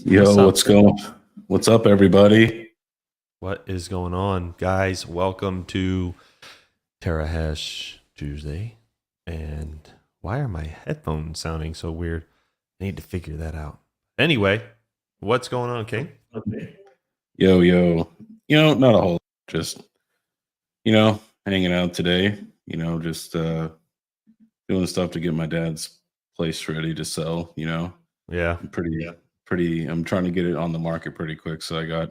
Yo, what's up, everybody? What is going on, guys? Welcome to Terrahash Tuesday. And why are my headphones sounding so weird? I need to figure that out. Anyway, what's going on, King? Yo, not a whole lot, just, hanging out today, just doing stuff to get my dad's place ready to sell, Yeah. I'm trying to get it on the market pretty quick, so I got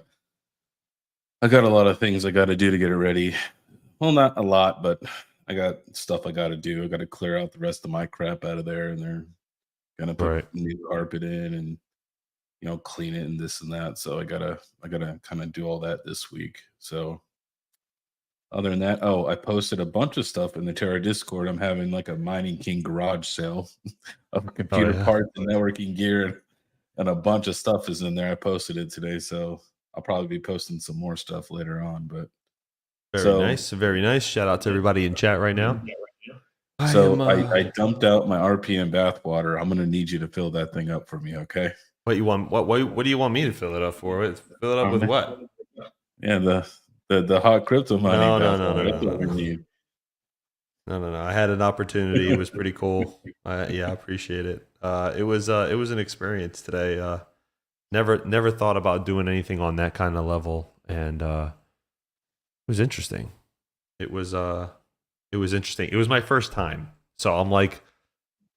a lot of things I got to do to get it ready. Well, not a lot, but I got stuff I got to do. I got to clear out the rest of my crap out of there, and they're gonna put Right. new carpet in and clean it and this and that. So I gotta kind of do all that this week. So other than that, oh, I posted a bunch of stuff in the Terra Discord. I'm having like a Mining King garage sale of computer yeah. parts and networking gear, and a bunch of stuff is in there. I posted it today, so I'll probably be posting some more stuff later on. But Very so nice. Very nice. Shout out to everybody in chat right now. I dumped out my RPM bathwater. I'm gonna need you to fill that thing up for me, okay? What you want? What do you want me to fill it up for? Fill it up with what? Yeah, the hot crypto mining No. bathwater. That's what we need. No. I had an opportunity. It was pretty cool. Yeah, I appreciate it. It was an experience today. Never thought about doing anything on that kind of level, and it was interesting. It was interesting. It was my first time, so I'm like,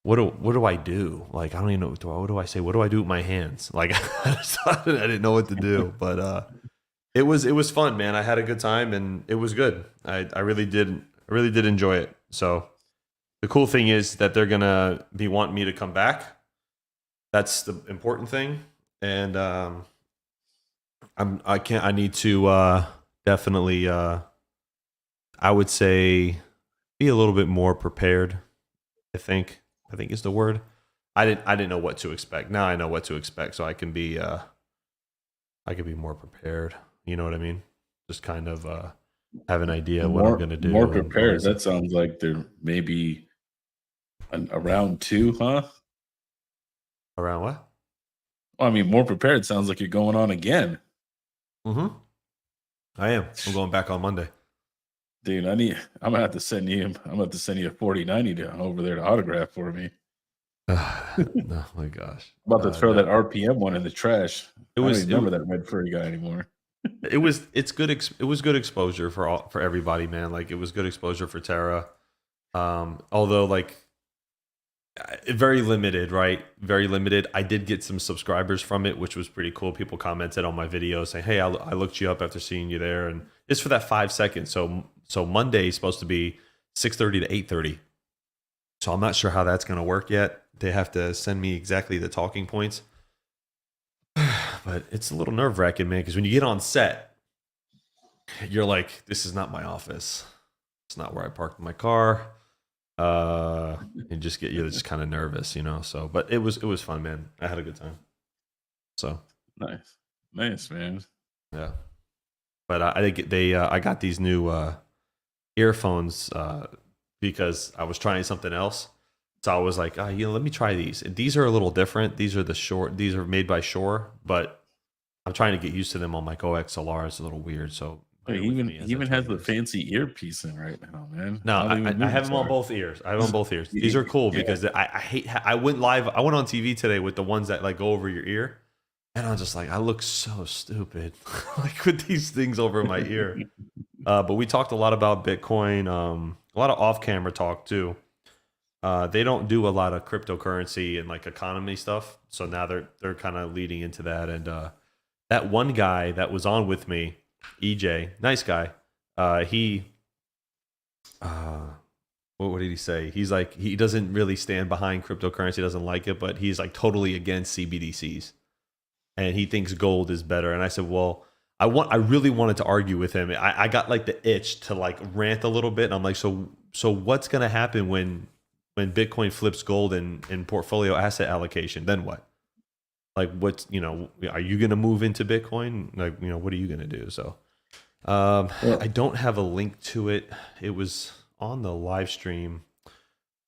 what do I do? Like, I don't even know. What do I say? What do I do with my hands? Like, I didn't know what to do, but it was fun, man. I had a good time, and it was good. I really did enjoy it. So the cool thing is that they're gonna be wanting me to come back. That's the important thing, and I need to definitely I would say be a little bit more prepared. I think is the word. I didn't know what to expect. Now I know what to expect, so I can be more prepared. You know what I mean? Just kind of have an idea what I'm going to do. More prepared. That sounds like there may be a round two, huh? Around what? Well, I mean, more prepared sounds like you're going on again. Mm-hmm. I am. I'm going back on Monday. Dude, I'm gonna have to send you a 4090 down over there to autograph for me. Oh my gosh. I'm about to throw that RPM one in the trash. I don't even remember that red furry guy anymore. It was good exposure for everybody, man. Like, it was good exposure for Terra. Although, like, very limited, right? Very limited. I did get some subscribers from it, which was pretty cool. People commented on my video saying, "Hey, I looked you up after seeing you there," and it's for that 5 seconds. So Monday is supposed to be 6:30 to 8:30. So I'm not sure how that's going to work yet. They have to send me exactly the talking points. But it's a little nerve-wracking, man, because when you get on set, you're like, this is not my office. It's not where I parked my car. And you're just kind of nervous, you know. So, but it was fun, man. I had a good time. So nice, man. Yeah, but I think I got these new earphones because I was trying something else. So I was like, let me try these. And these are a little different. These are made by Shure, but I'm trying to get used to them on my OXLR. It's a little weird. So he even has the fancy earpiece in right now, man. No, I have them on both ears. I have them on both ears. These are cool because I went live. I went on TV today with the ones that like go over your ear, and I'm just like, I look so stupid like with these things over my ear. But we talked a lot about Bitcoin, a lot of off-camera talk too. They don't do a lot of cryptocurrency and like economy stuff, so now they're kind of leading into that. And that one guy that was on with me, EJ, nice guy. What did he say? He's like, he doesn't really stand behind cryptocurrency, doesn't like it, but he's like totally against CBDCs, and he thinks gold is better. And I said, well, I really wanted to argue with him. I got like the itch to like rant a little bit, and I'm like, so what's gonna happen when Bitcoin flips gold in portfolio asset allocation? Then what? Like, what's, are you gonna move into Bitcoin? Like, what are you gonna do? So I don't have a link to it. It was on the live stream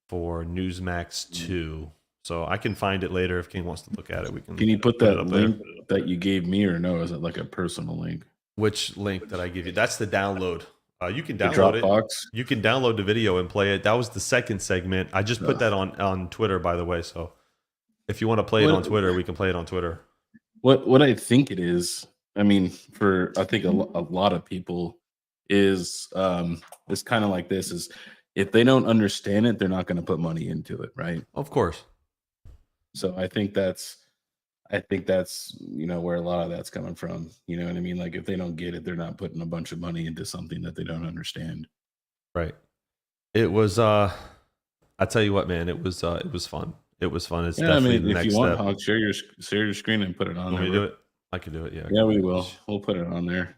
for Newsmax 2. So I can find it later if King wants to look at it. We Can you put put it that up there. link that you gave me, or no? Is it like a personal link? Which link did I give you? That's the download. You can The download it. Dropbox. You can download the video and play it. That was the second segment. I just put that on Twitter, by the way. So if you want to play it on Twitter, we can play it on Twitter. What I think it is, I mean, for I think a lot of people is it's kind of like this: is if they don't understand it, they're not going to put money into it, right? Of course. So I think that's where a lot of that's coming from. You know what I mean? Like if they don't get it, they're not putting a bunch of money into something that they don't understand. Right. It was I tell you what, man, it was fun. It was fun. It's Yeah, I definitely mean, the if next you want, step. Hawk, share your screen and put it on Want me there. to do it? I can do it, yeah. Yeah, we will. We'll put it on there.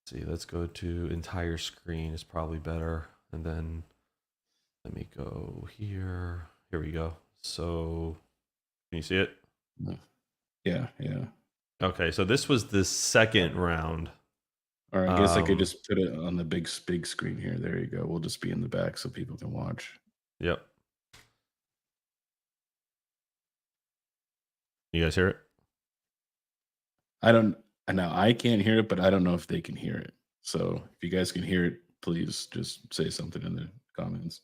See, let's go to entire screen is probably better. And then let me go here. Here we go. So can you see it? Yeah. Okay, so this was the second round. Or I guess I could just put it on the big screen here. There you go. We'll just be in the back so people can watch. Yep. You guys hear it? I can't hear it, but I don't know if they can hear it. So if you guys can hear it, please just say something in the comments.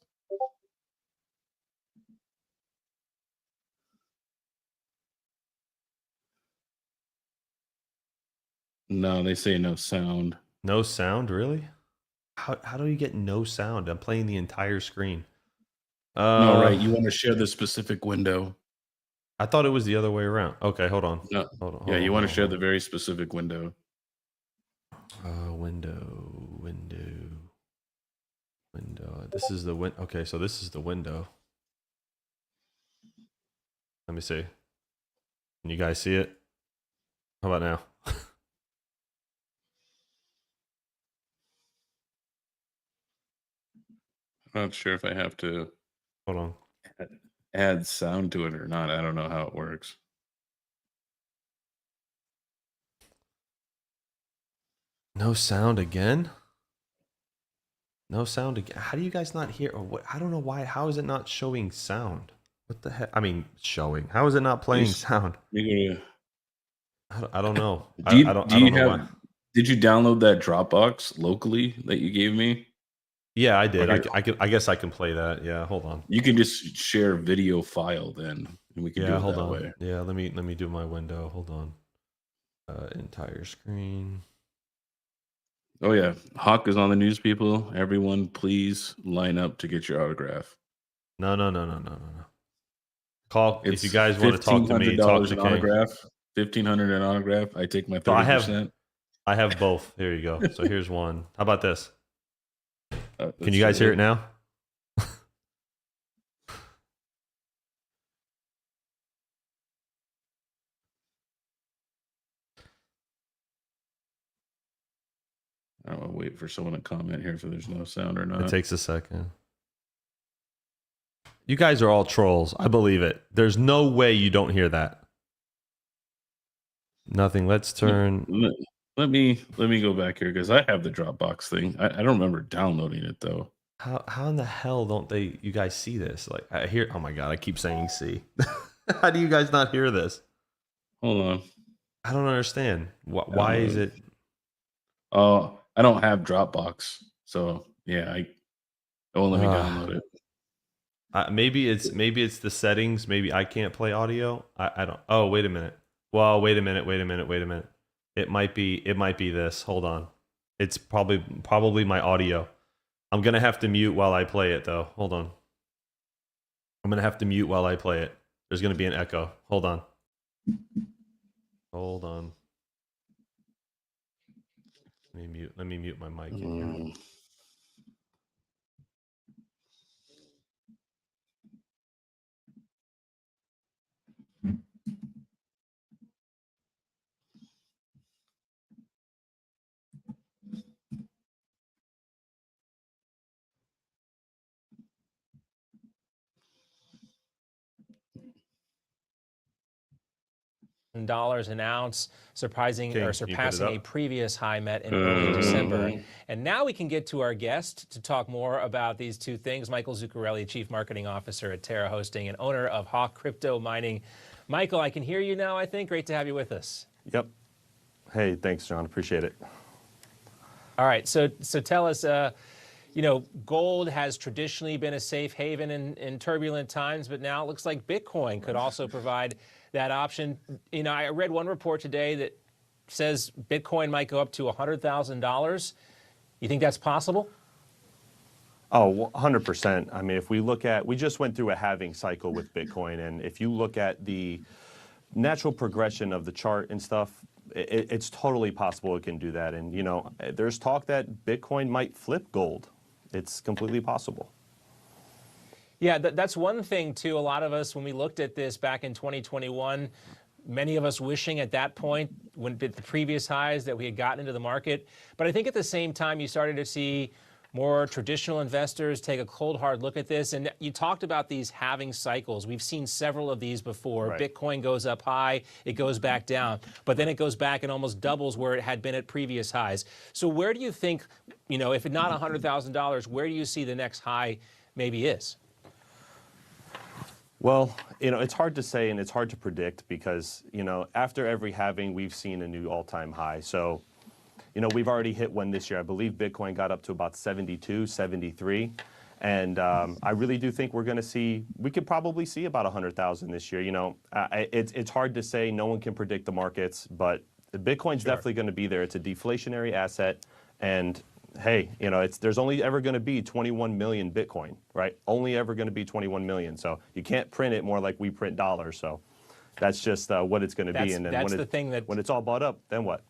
No, they say no sound. No sound, really? How do you get no sound? I'm playing the entire screen. No, right. You want to share the specific window. I thought it was the other way around. Okay, hold on. No. Hold on. Yeah, you want to share the very specific window. Window. This is the window. Okay, so this is the window. Let me see. Can you guys see it? How about now? I'm not sure if I have to Hold on. add sound to it or not. I don't know how it works. No sound again? No sound again. How do you guys not hear? Or what? I don't know why. How is it not showing sound? What the heck? I mean, showing. How is it not playing sound? I don't know. I don't know why. Did you download that Dropbox locally that you gave me? Yeah, I did. I guess I can play that. Yeah, hold on. You can just share video file then, and we can do it hold that on. way. Yeah, let me do my window. Hold on. Entire screen. Oh yeah, Hawk is on the news, people. Everyone, please line up to get your autograph. No. Call if you guys want to talk to me. Talk to KiiNG. Autograph. $1,500 an autograph. I take my 30%. So I have both. Here you go. So here's one. How about this? Can you guys hear it now? I will wait for someone to comment here if there's no sound or not. It takes a second. You guys are all trolls. I believe it. There's no way you don't hear that. Nothing. Let's turn. Let me go back here because I have the Dropbox thing. I don't remember downloading it though. How in the hell don't you guys see this? Like I hear. Oh my god! I keep saying see. How do you guys not hear this? Hold on. I don't understand. Why is it? Oh, I don't have Dropbox, so yeah, it won't let me download it. Maybe it's the settings. Maybe I can't play audio. I don't. Oh, wait a minute. Well, wait a minute. It might be this. Hold on. It's probably my audio. I'm gonna have to mute while I play it though. Hold on. I'm gonna have to mute while I play it. There's gonna be an echo. Hold on. Let me mute my mic in here. dollars an ounce, surpassing King, can you put it a up? previous high met in early December. And now we can get to our guest to talk more about these two things. Michael Zuccarelli, Chief Marketing Officer at Terra Hosting and owner of Hawk Crypto Mining. Michael, I can hear you now, I think. Great to have you with us. Yep. Hey, thanks, John. Appreciate it. All right, so tell us, you know, gold has traditionally been a safe haven in turbulent times, but now it looks like Bitcoin could also provide that option. You know, I read one report today that says Bitcoin might go up to $100,000. You think that's possible? Oh, 100%. I mean, if we look at, we just went through a halving cycle with Bitcoin, and if you look at the natural progression of the chart and stuff, it's totally possible it can do that. And, you know, there's talk that Bitcoin might flip gold. It's completely possible. Yeah, that's one thing, too. A lot of us, when we looked at this back in 2021, many of us wishing at that point, when at the previous highs, that we had gotten into the market. But I think at the same time, you started to see more traditional investors take a cold, hard look at this. And you talked about these halving cycles. We've seen several of these before. Right. Bitcoin goes up high, it goes back down, but then it goes back and almost doubles where it had been at previous highs. So where do you think, you know, if it's not $100,000, where do you see the next high maybe is? Well, you know, it's hard to say and it's hard to predict because, you know, after every halving, we've seen a new all-time high. So, you know, we've already hit one this year. I believe Bitcoin got up to about 72, 73. And I really do think we're going to see, we could probably see about 100,000 this year. You know, it's hard to say. No one can predict the markets, but Bitcoin's definitely going to be there. It's a deflationary asset. And hey, you know, there's only ever going to be 21 million Bitcoin, right? Only ever going to be 21 million. So you can't print it more like we print dollars. So that's just what it's going to be. And then when it's all bought up, then what?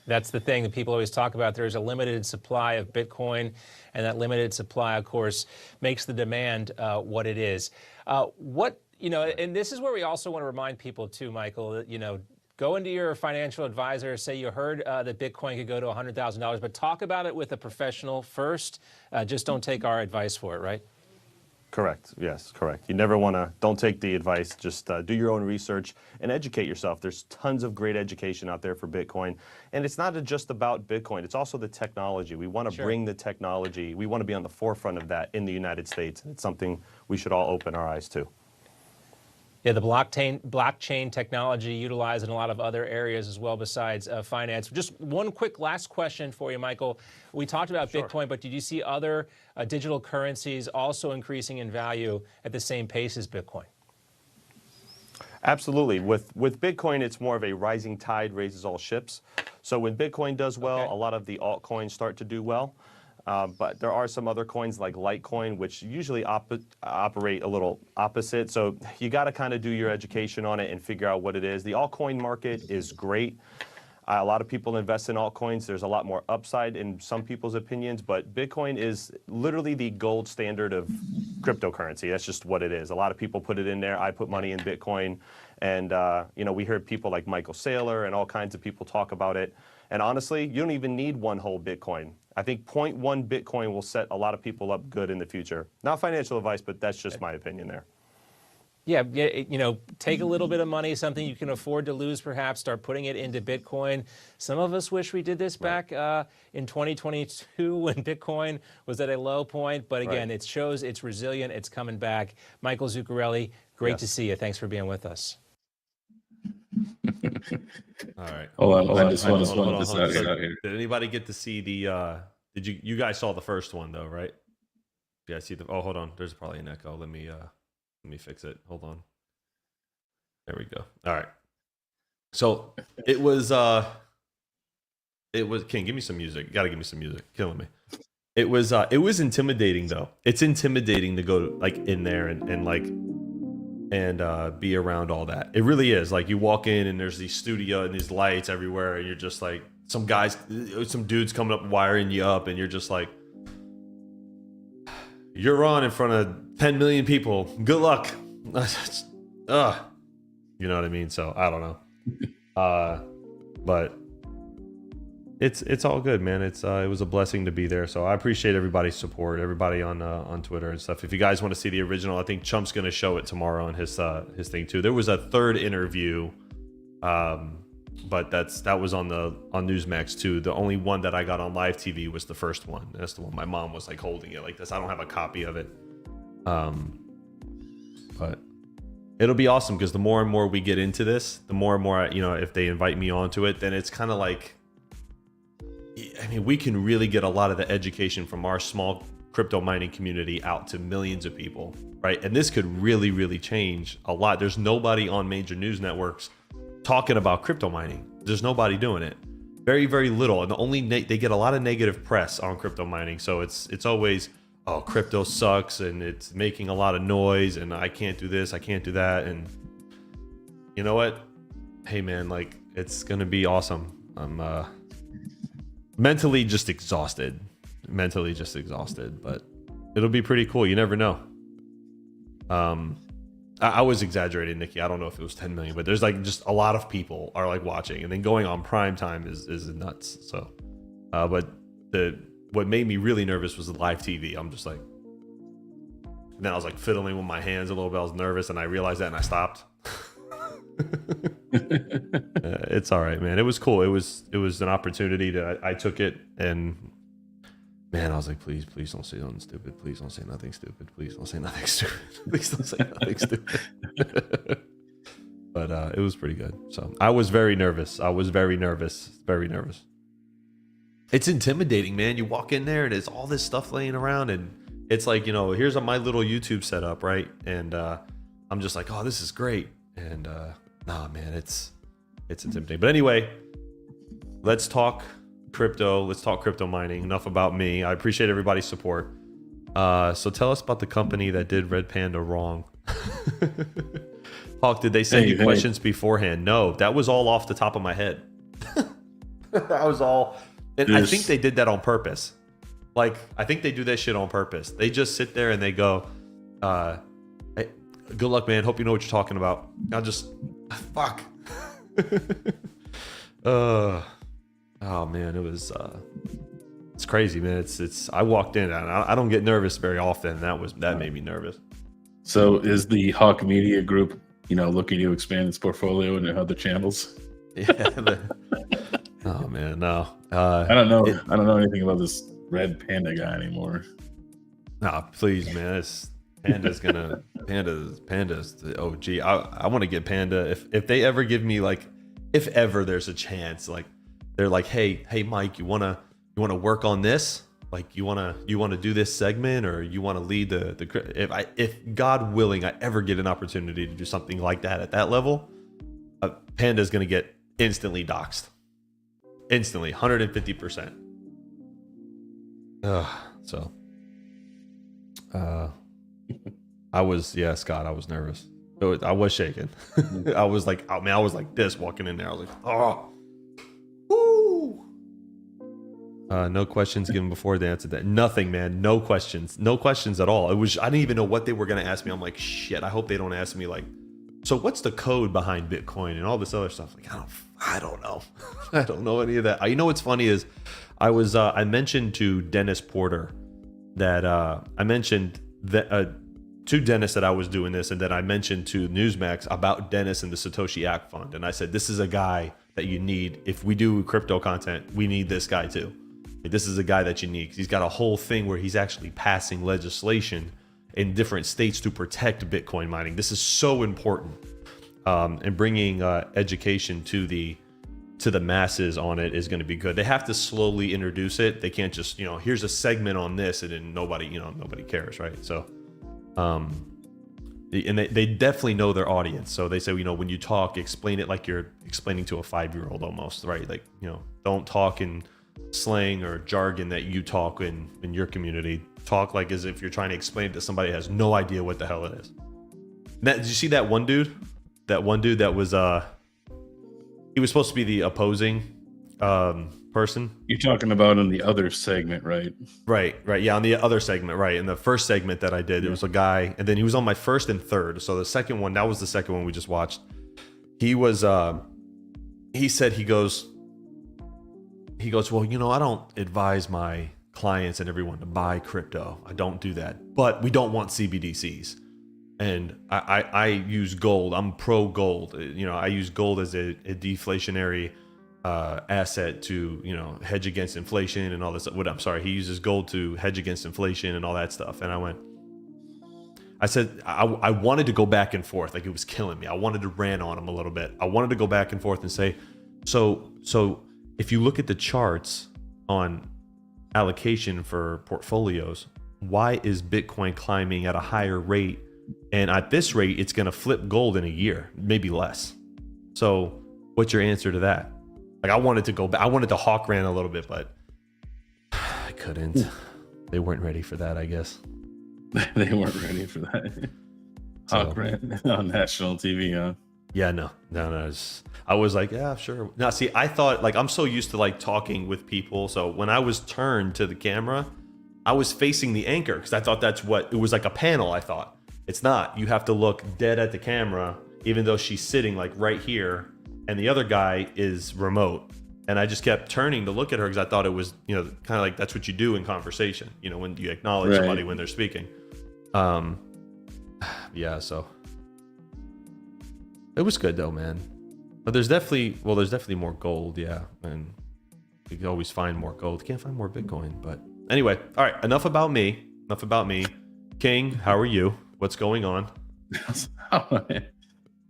That's the thing that people always talk about. There's a limited supply of Bitcoin, and that limited supply, of course, makes the demand what it is. You know, and this is where we also want to remind people too, Michael, that, you know, go into your financial advisor, say you heard that Bitcoin could go to $100,000, but talk about it with a professional first. Just don't take our advice for it, right? Correct. Yes, correct. You never want to, don't take the advice, just do your own research and educate yourself. There's tons of great education out there for Bitcoin. And it's not just about Bitcoin, it's also the technology. We want to bring the technology, we want to be on the forefront of that in the United States. And it's something we should all open our eyes to. Yeah, the blockchain technology utilized in a lot of other areas as well besides finance. Just one quick last question for you, Michael. We talked about Bitcoin, but did you see other digital currencies also increasing in value at the same pace as Bitcoin? Absolutely. With Bitcoin, it's more of a rising tide raises all ships. So when Bitcoin does well, a lot of the altcoins start to do well. But there are some other coins like Litecoin, which usually operate a little opposite. So you got to kind of do your education on it and figure out what it is. The altcoin market is great. A lot of people invest in altcoins. There's a lot more upside in some people's opinions, but Bitcoin is literally the gold standard of cryptocurrency. That's just what it is. A lot of people put it in there. I put money in Bitcoin. And, you know, we heard people like Michael Saylor and all kinds of people talk about it. And honestly, you don't even need one whole Bitcoin. I think 0.1 Bitcoin will set a lot of people up good in the future. Not financial advice, but that's just my opinion there. Yeah, you know, take a little bit of money, something you can afford to lose perhaps, start putting it into Bitcoin. Some of us wish we did this back in 2022 when Bitcoin was at a low point. But again, it shows it's resilient, it's coming back. Michael Zuccarelli, great to see you. Thanks for being with us. All right. Hold on. I just want to this out here. Did anybody get to see the? Did you guys saw the first one though, right? You guys see the? Oh, hold on. There's probably an echo. Let me fix it. Hold on. There we go. All right. So it was. King, give me some music. You gotta give me some music. Killing me. It was intimidating though. It's intimidating to go like in there and like. And be around all that. It really is. Like you walk in and there's these studio and these lights everywhere and you're just like some dudes coming up wiring you up and you're just like, you're on in front of 10 million people. Good luck. You know what I mean? So I don't know. But it's all good, man. It was a blessing to be there. So I appreciate everybody's support, everybody on Twitter and stuff. If you guys want to see the original, I think Chump's going to show it tomorrow on his thing too. There was a third interview But that was on Newsmax too. The only one that I got on live TV was the first one. That's the one my mom was like holding it like this. I don't have a copy of it. But it'll be awesome because the more and more we get into this, the more and more, if they invite me onto it, then it's kind of like, I mean, we can really get a lot of the education from our small crypto mining community out to millions of people, right? And this could really, really change a lot. There's nobody on major news networks talking about crypto mining. There's nobody doing it. Very, very little. And they get a lot of negative press on crypto mining. So it's always, oh, crypto sucks and it's making a lot of noise and I can't do this, I can't do that. And you know what? Hey man, like it's gonna be awesome. I'm mentally just exhausted, but it'll be pretty cool. You never know. I was exaggerating, Nikki. I don't know if it was 10 million, but there's like just a lot of people are like watching, and then going on prime time is nuts. So, but what made me really nervous was the live TV. I'm just like, and then I was like fiddling with my hands a little bit. I was nervous, and I realized that, and I stopped. It's all right, man. It was cool. It was an opportunity that I took it, and man, I was like, please don't say nothing stupid. Please don't say nothing stupid. Please don't say nothing stupid. Please don't say nothing stupid. But it was pretty good. So I was very nervous. Very nervous. It's intimidating, man. You walk in there and it's all this stuff laying around, and it's like, here's my little YouTube setup, right? And I'm just like, oh, this is great. And nah, man, it's intimidating. But anyway, let's talk crypto. Let's talk crypto mining. Enough about me. I appreciate everybody's support. So tell us about the company that did Red Panda wrong. Hawk, did they send you questions beforehand? No, that was all off the top of my head. That was all. And I think they did that on purpose. Like, I think they do that shit on purpose. They just sit there and they go, hey, good luck, man. Hope you know what you're talking about. I'll just, fuck. Oh man, it was, it's crazy, man. It's, I walked in and I don't get nervous very often. That made me nervous. So is the Hawk Media Group, looking to expand its portfolio into other channels? Yeah. Oh man, no. I don't know. I don't know anything about this Red Panda guy anymore. Nah, please, man. Panda's the OG. I want to get Panda. If they ever give me, like, if ever there's a chance, like they're like, hey Mike, you wanna work on this? Like you wanna do this segment, or you wanna lead the if God willing I ever get an opportunity to do something like that at that level, Panda's gonna get instantly doxxed. Instantly, 150%. So Scott, I was nervous. I was shaking. I was like, oh man, I was like this walking in there. I was like, oh, woo. No questions given before they answered that. Nothing, man. No questions at all. I didn't even know what they were gonna ask me. I'm like, shit. I hope they don't ask me like, so what's the code behind Bitcoin and all this other stuff? Like, I don't know. I don't know any of that. What's funny is I mentioned to Dennis Porter that I mentioned that to Dennis that I was doing this, and then I mentioned to Newsmax about Dennis and the Satoshi Act Fund, and I said, this is a guy that you need. If we do crypto content, we need this guy too. Like, this is a guy that you need, 'cause he's got a whole thing where he's actually passing legislation in different states to protect Bitcoin mining. This is so important, and bringing education to the masses on it is going to be good. They have to slowly introduce it. They can't just, here's a segment on this and then nobody cares, right? So, and they definitely know their audience. So they say, when you talk, explain it like you're explaining to a 5-year-old almost, right? Like, don't talk in slang or jargon that you talk in your community. Talk like as if you're trying to explain it to somebody that has no idea what the hell it is. Did you see that one dude? That one dude that was he was supposed to be the opposing person. You're talking about in the other segment, right? Right. Yeah, on the other segment, right. In the first segment that I did, there was a guy, and then he was on my first and third. So the second one, that was the second one we just watched. He was he said, he goes, well, I don't advise my clients and everyone to buy crypto. I don't do that. But we don't want CBDCs. and I use gold. I'm pro gold. You know, I use gold as a deflationary asset to, you know, hedge against inflation and all this. I'm sorry, he uses gold to hedge against inflation and all that stuff. And I said I wanted to go back and forth, like it was killing me. I wanted to rant on him a little bit. I wanted to go back and forth and say, so if you look at the charts on allocation for portfolios, why is Bitcoin climbing at a higher rate? And at this rate, it's going to flip gold in a year, maybe less. So what's your answer to that? Like, I wanted to go back. I wanted to hawk rant a little bit, but I couldn't. They weren't ready for that, I guess. They weren't ready for that. Hawk rant on national TV, huh? Yeah, no. I was like, yeah, sure. Now, see, I thought, like, I'm so used to like talking with people. So when I was turned to the camera, I was facing the anchor because I thought that's what it was, like a panel. I thought it's not. You have to look dead at the camera, even though she's sitting like right here, and the other guy is remote. And I just kept turning to look at her because I thought it was, you know, kind of like that's what you do in conversation, you know, when you acknowledge somebody when they're speaking. Yeah, so it was good though, man. But there's definitely more gold, yeah, and you can always find more gold. Can't find more Bitcoin, but anyway, all right. Enough about me. KiiNG, how are you? What's going on?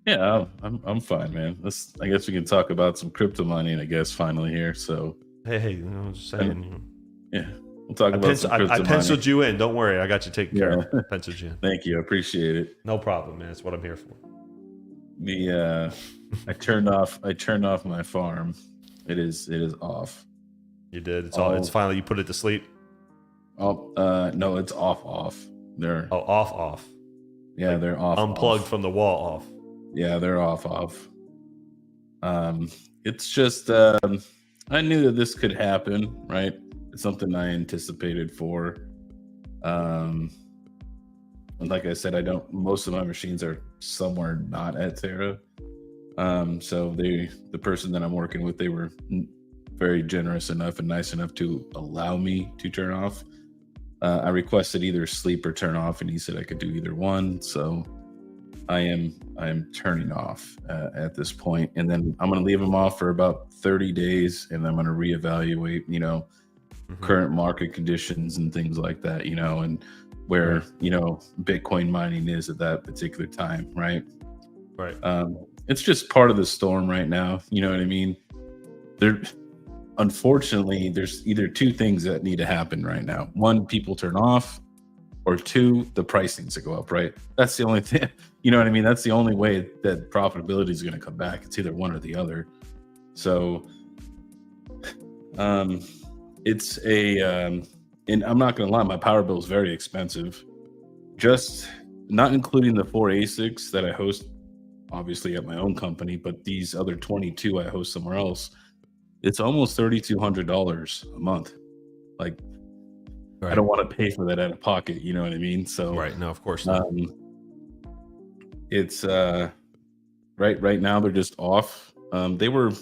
Yeah, I'm fine, man. I guess we can talk about some crypto mining, I guess, finally here. So hey, you know, just saying. Yeah, we'll talk about some crypto mining. I penciled you in. Don't worry, I got you taken care of. I penciled you in. Thank you, I appreciate it. No problem, man. That's what I'm here for. I turned off my farm. It is off. You did. It's finally, you put it to sleep. Oh, no, it's off. They're off. Yeah, like they're off. Unplugged from the wall off. Yeah, they're off. It's just I knew that this could happen, right? It's something I anticipated for. And like I said, most of my machines are somewhere not at Terra. So the person that I'm working with, they were very generous enough and nice enough to allow me to turn off. I requested either sleep or turn off, and he said I could do either one. So I am turning off at this point, and then I'm going to leave them off for about 30 days, and I'm going to reevaluate, you know, current market conditions and things like that, you know, and where, you know, Bitcoin mining is at that particular time, right? Right. It's just part of the storm right now. You know what I mean? Unfortunately, there's either two things that need to happen right now. One, people turn off, or two, the price needs to go up, right? That's the only thing, you know what I mean? That's the only way that profitability is going to come back. It's either one or the other. So, it's and I'm not going to lie, my power bill is very expensive. Just not including the 4 ASICs that I host, obviously at my own company, but these other 22 I host somewhere else. It's almost $3,200 a month. Like, I don't want to pay for that out of pocket. You know what I mean? So right. No, of course not. It's right now they're just off. They were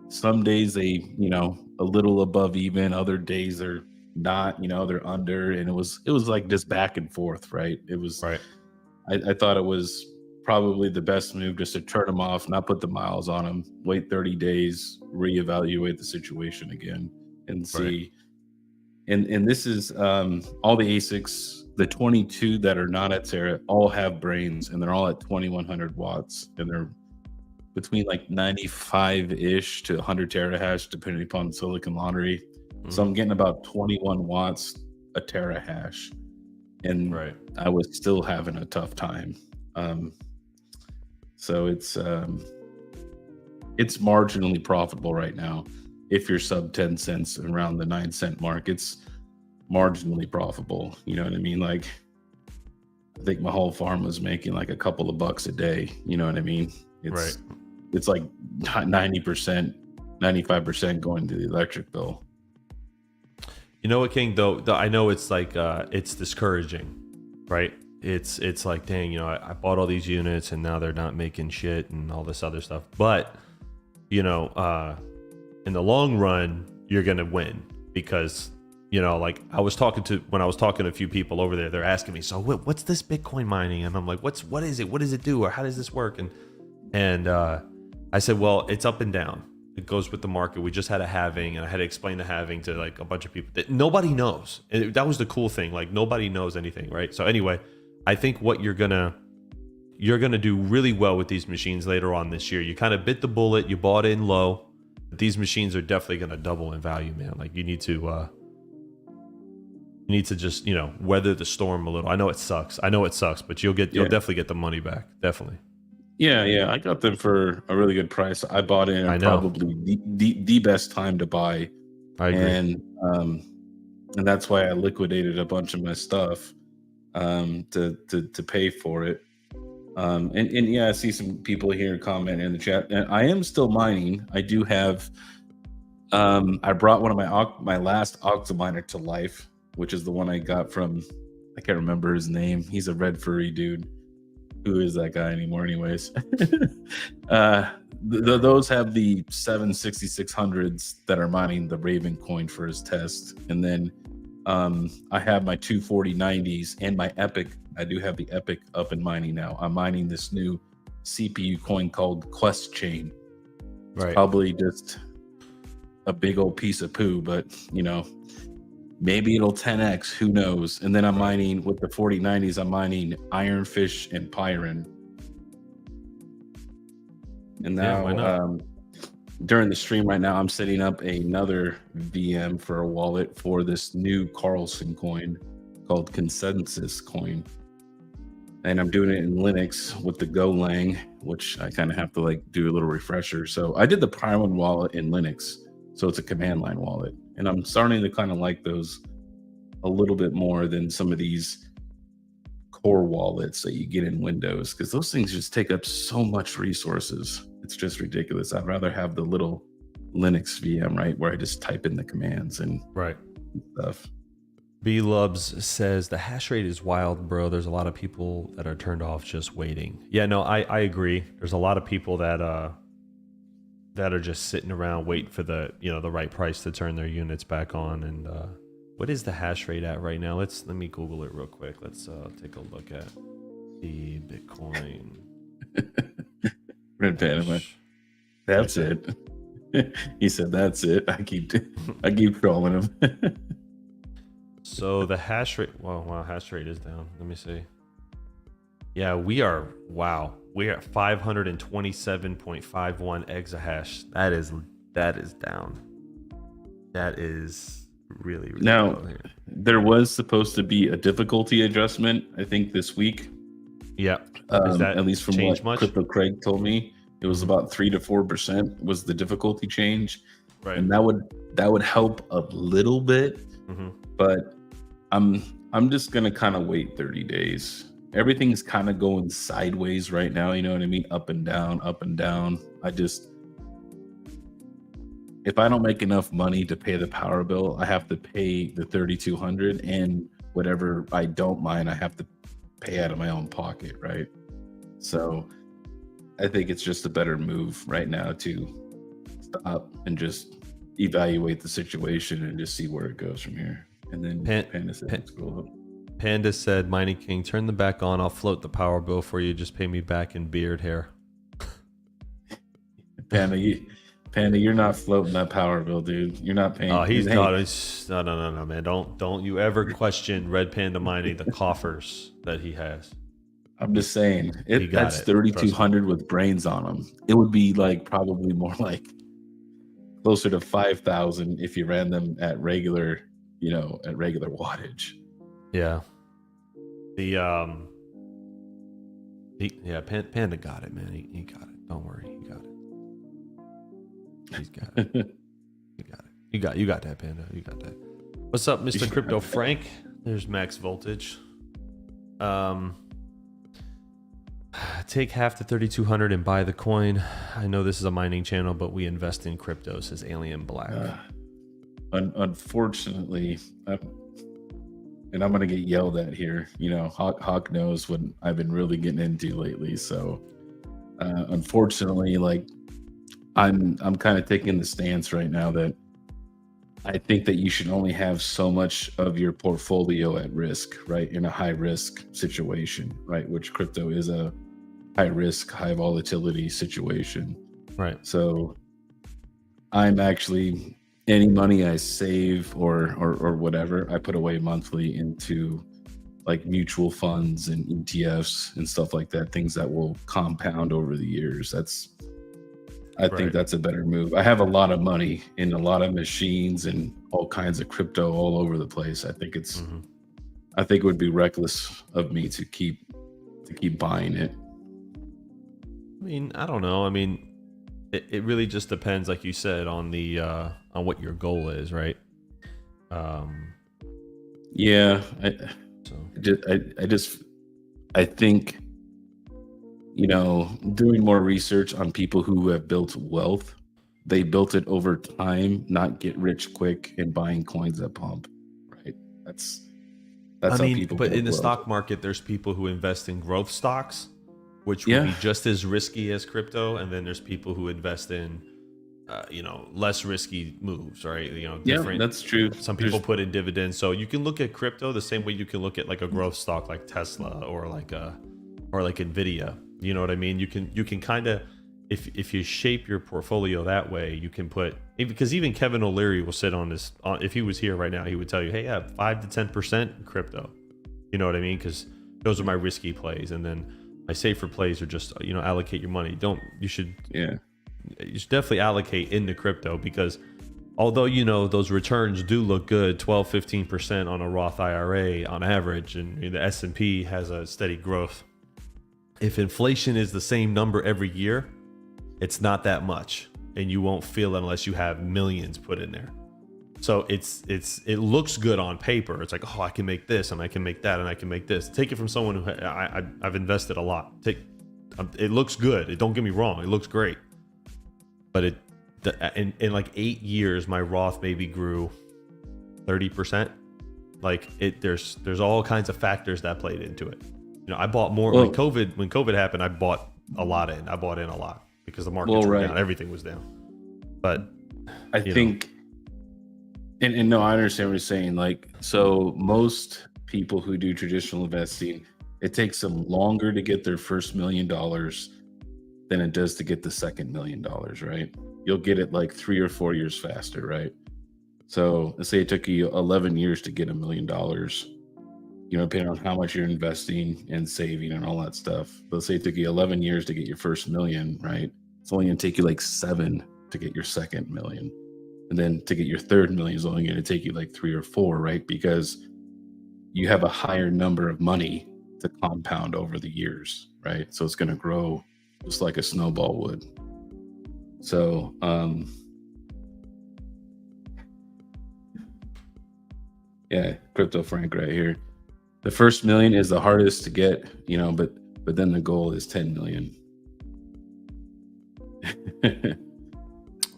some days you know, a little above even. Other days they're not. You know, they're under, and it was like just back and forth. Right? It was right. I thought it was probably the best move just to turn them off, not put the miles on them, wait 30 days, reevaluate the situation again, and see. Right. And this is all the ASICs, the 22 that are not at Terra, all have brains, and they're all at 2100 watts, and they're between like 95-ish to 100 terahash, depending upon Silicon Laundry. So I'm getting about 21 watts a terahash, and I was still having a tough time. So it's marginally profitable right now. If you're sub 10 cents, around the 9 cent mark, it's marginally profitable. You know what I mean? Like, I think my whole farm was making like a couple of bucks a day. You know what I mean? It's like 90%, 95% going to the electric bill. You know what, KiiNG, though I know it's like it's discouraging, right? It's like, dang, you know, I bought all these units and now they're not making shit and all this other stuff. But, you know, in the long run, you're going to win because like when I was talking to a few people over there, they're asking me, so what's this Bitcoin mining? And I'm like, what is it? What does it do? Or how does this work? And I said, well, it's up and down. It goes with the market. We just had a halving, and I had to explain the halving to like a bunch of people that nobody knows. And that was the cool thing. Like nobody knows anything, right? So anyway, I think what you're gonna do really well with these machines later on this year. You kind of bit the bullet. You bought in low. But these machines are definitely gonna double in value, man. Like you need to just weather the storm a little. I know it sucks, but you'll definitely get the money back. Definitely. Yeah, I got them for a really good price. I bought in at probably the best time to buy. I agree. And that's why I liquidated a bunch of my stuff to pay for it. And yeah, I see some people here commenting in the chat. And I am still mining. I do have I brought one of my last Octominer to life, which is the one I got from, I can't remember his name. He's a red furry dude. Who is that guy anymore anyways? Those have the 76600s that are mining the Raven coin for his test. And then I have my 24090s and my Epic. I do have the Epic up and mining now. I'm mining this new CPU coin called Quest Chain. It's probably just a big old piece of poo, but maybe it'll 10x, who knows? And then I'm mining with the 4090s, I'm mining Ironfish and Pyron. And now during the stream right now, I'm setting up another VM for a wallet for this new Carlson coin called Consensus coin. And I'm doing it in Linux with the Golang, which I kind of have to like do a little refresher. So I did the Pyron wallet in Linux. So it's a command line wallet. And I'm starting to kind of like those a little bit more than some of these core wallets that you get in Windows, because those things just take up so much resources. It's just ridiculous. I'd rather have the little Linux VM, right, where I just type in the commands and stuff. B-Lubs says the hash rate is wild, bro. There's a lot of people that are turned off just waiting. Yeah, no, I agree. There's a lot of people that are just sitting around waiting for the right price to turn their units back on. And what is the hash rate at right now? Let me Google it real quick. Let's take a look at the Bitcoin. Red Panama. That's it. He said that's it. I keep trolling him. So the hash rate, wow, hash rate is down. Let me see. Yeah, we are at 527.51 exahash. That is down. That is really now low here. There was supposed to be a difficulty adjustment, I think, this week. Yeah. Is that at least from what Crypto Craig told me, it was about 3 to 4% was the difficulty change. Right. And that would help a little bit. Mm-hmm. But I'm just gonna kind of wait 30 days. Everything's kind of going sideways right now, you know what I mean? Up and down, up and down. If I don't make enough money to pay the power bill, I have to pay the 3,200, and whatever I don't mine, I have to pay out of my own pocket, right? So I think it's just a better move right now to stop and just evaluate the situation and just see where it goes from here. And then Panda said, let's go up. Panda said, Mining King, turn them back on. I'll float the power bill for you. Just pay me back in beard hair. Panda, you're not floating that power bill, dude. You're not paying. Oh, he's not. No, man. Don't you ever question Red Panda Mining, the coffers that he has. I'm just saying, that's 3,200 with brains on them. It would be like probably more like closer to 5,000 if you ran them at regular wattage. Yeah. Panda got it, man. He got it. Don't worry, he got it. He's got it. You got it. You got that, Panda. You got that. What's up, Mr. Crypto Frank? There's Max Voltage. Take half the 3,200 and buy the coin. I know this is a mining channel, but we invest in crypto, says Alien Black. Unfortunately, and I'm gonna get yelled at here. Hawk knows what I've been really getting into lately. So, unfortunately, like I'm kind of taking the stance right now that I think that you should only have so much of your portfolio at risk, right? In a high risk situation, right? Which crypto is a high risk, high volatility situation. Right. So I'm actually, any money I save or whatever, I put away monthly into like mutual funds and ETFs and stuff like that, things that will compound over the years. I think Right. that's a better move. I have a lot of money in a lot of machines and all kinds of crypto all over the place. I think it would be reckless of me to keep buying it. I mean, I don't know. I mean, it really just depends, like you said, on the on what your goal is, right? Yeah, So I think, doing more research on people who have built wealth, they built it over time, not get rich quick and buying coins at pump, right? That's I how mean, people but build in the wealth. stock market, there's people who invest in growth stocks, which would Yeah. be just as risky as crypto, and then there's people who invest in, less risky moves, right? Different. Yeah, that's true. Some people put in dividends, so you can look at crypto the same way you can look at like a growth stock like Tesla or like Nvidia. You know what I mean? You can kind of, if you shape your portfolio that way, you can put, because even Kevin O'Leary will sit on this. If he was here right now, he would tell you, hey, yeah, 5 to 10% crypto. You know what I mean? Because those are my risky plays, and then my safer plays are just allocate your money. You should definitely allocate into crypto, because although those returns do look good, 12-15% on a Roth IRA on average, and the S&P has a steady growth. If inflation is the same number every year, it's not that much, and you won't feel it unless you have millions put in there. So it looks good on paper. It's like, oh, I can make this and I can make that and I can make this. Take it from someone who I've invested a lot. It looks good. Don't get me wrong. It looks great. But in like 8 years, my Roth maybe grew 30%. Like there's all kinds of factors that played into it. I bought more when COVID happened. I bought a lot in. I bought in a lot because the markets were down. Everything was down. But I think. And no, I understand what you're saying. Like, so most people who do traditional investing, it takes them longer to get their first $1 million than it does to get the second $1 million, right? You'll get it like 3 or 4 years faster, right? So let's say it took you 11 years to get $1 million, depending on how much you're investing and saving and all that stuff. But let's say it took you 11 years to get your first $1 million, right? It's only going to take you like 7 to get your second $1 million. And then to get your third $1 million is only going to take you like 3 or 4, right? Because you have a higher number of money to compound over the years, right? So it's going to grow just like a snowball would. So, yeah, Crypto Frank right here. The first $1 million is the hardest to get, but then the goal is 10 million.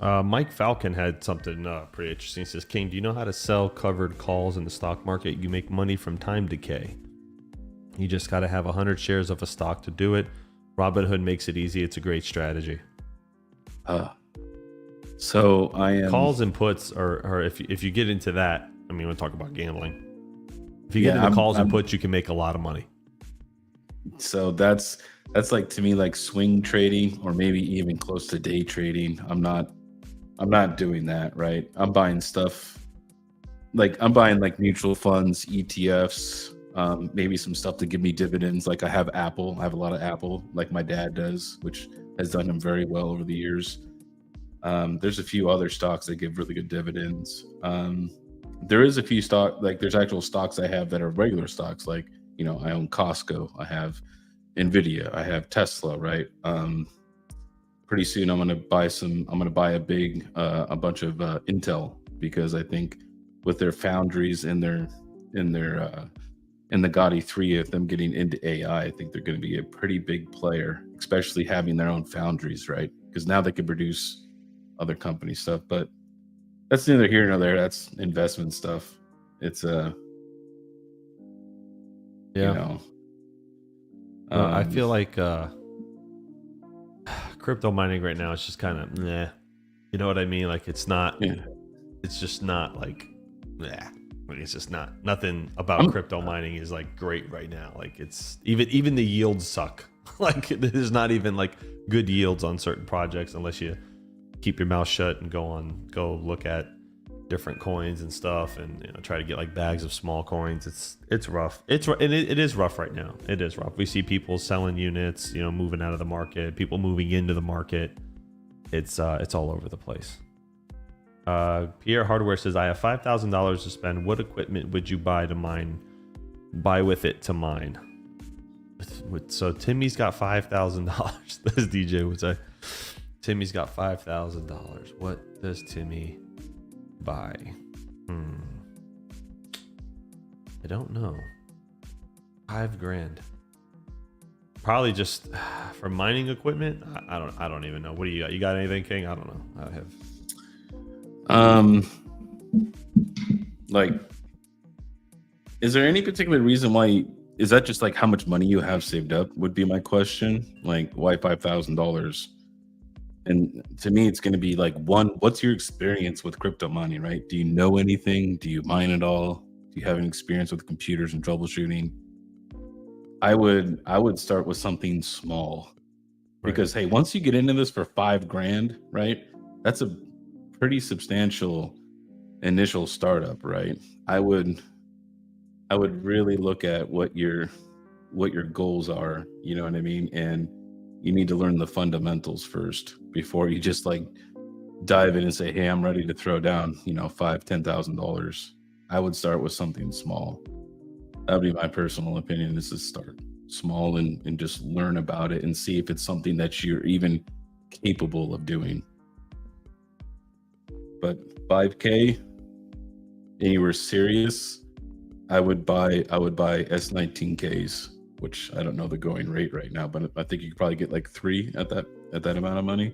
Mike Falcon had something pretty interesting. He says, KiiNG, do you know how to sell covered calls in the stock market? You make money from time decay. You just got to have 100 shares of a stock to do it. Robinhood makes it easy. It's a great strategy. So I am... Calls and puts are if you get into that, I mean, we'll talk about gambling. If you get into calls and puts, you can make a lot of money. So that's like, to me, like swing trading, or maybe even close to day trading. I'm not doing that, right? I'm buying stuff like mutual funds, ETFs, maybe some stuff to give me dividends. Like I have Apple. I have a lot of Apple, like my dad does, which has done him very well over the years. There's a few other stocks that give really good dividends. There is a few there's actual stocks I have that are regular stocks. Like, I own Costco. I have Nvidia. I have Tesla, right? Pretty soon I'm going to buy a bunch of Intel, because I think with their foundries and their and the Gaudi 3 of them getting into AI, I think they're going to be a pretty big player, especially having their own foundries, right? Because now they can produce other company stuff. But that's neither here nor there. That's investment stuff. It's I feel like crypto mining right now is just kind of meh. You know what I mean? Like it's not it's just not like, it's just nothing about crypto mining is like great right now. Like it's even the yields suck. Like there's not even like good yields on certain projects unless you keep your mouth shut and go look at different coins and stuff, and try to get like bags of small coins. It's rough. It is rough right now. It is rough. We see people selling units, moving out of the market, people moving into the market. It's all over the place. Pierre Hardware says, I have $5,000 to spend. What equipment would you buy with it to mine? So Timmy's got $5,000. This DJ would say, Timmy's got $5,000. What does Timmy buy? I don't know. $5,000. Probably just for mining equipment. I don't even know. What do you got? You got anything, King? I don't know. I have. Like, is there any particular reason why? Is that just like how much money you have saved up? Would be my question. Like, why $5,000? And to me, it's going to be like, one, what's your experience with crypto mining, right? Do you know anything? Do you mine at all? Do you have any experience with computers and troubleshooting? I would start with something small, because hey, once you get into this for $5,000, right? That's a pretty substantial initial startup, right? I would really look at what your goals are, you know what I mean? And you need to learn the fundamentals first before you just like dive in and say, hey, I'm ready to throw down, $5,000-$10,000. I would start with something small. That would be my personal opinion, is to start small and just learn about it and see if it's something that you're even capable of doing. But $5K, and you were serious, I would buy S19Ks, which I don't know the going rate right now, but I think you could probably get like 3 at that amount of money.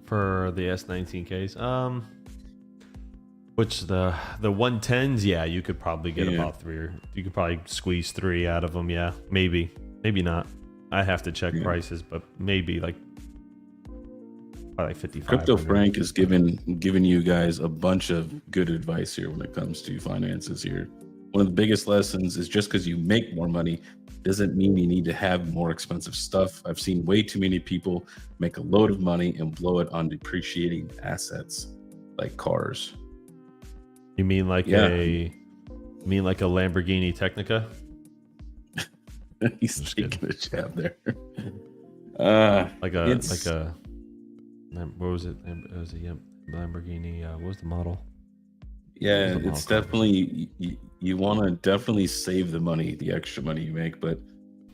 For the S19Ks, which the 110s, yeah, you could probably get about 3, or you could probably squeeze 3 out of them. Yeah, maybe not. I have to check prices, but maybe like 55. Crypto Frank is giving you guys a bunch of good advice here when it comes to finances here. One of the biggest lessons is just because you make more money doesn't mean you need to have more expensive stuff. I've seen way too many people make a load of money and blow it on depreciating assets like cars. You mean like a Lamborghini Technica? He's taking a jab there. What was it? It was a Lamborghini. What was the model? Yeah, it's definitely, you want to definitely save the money, the extra money you make. But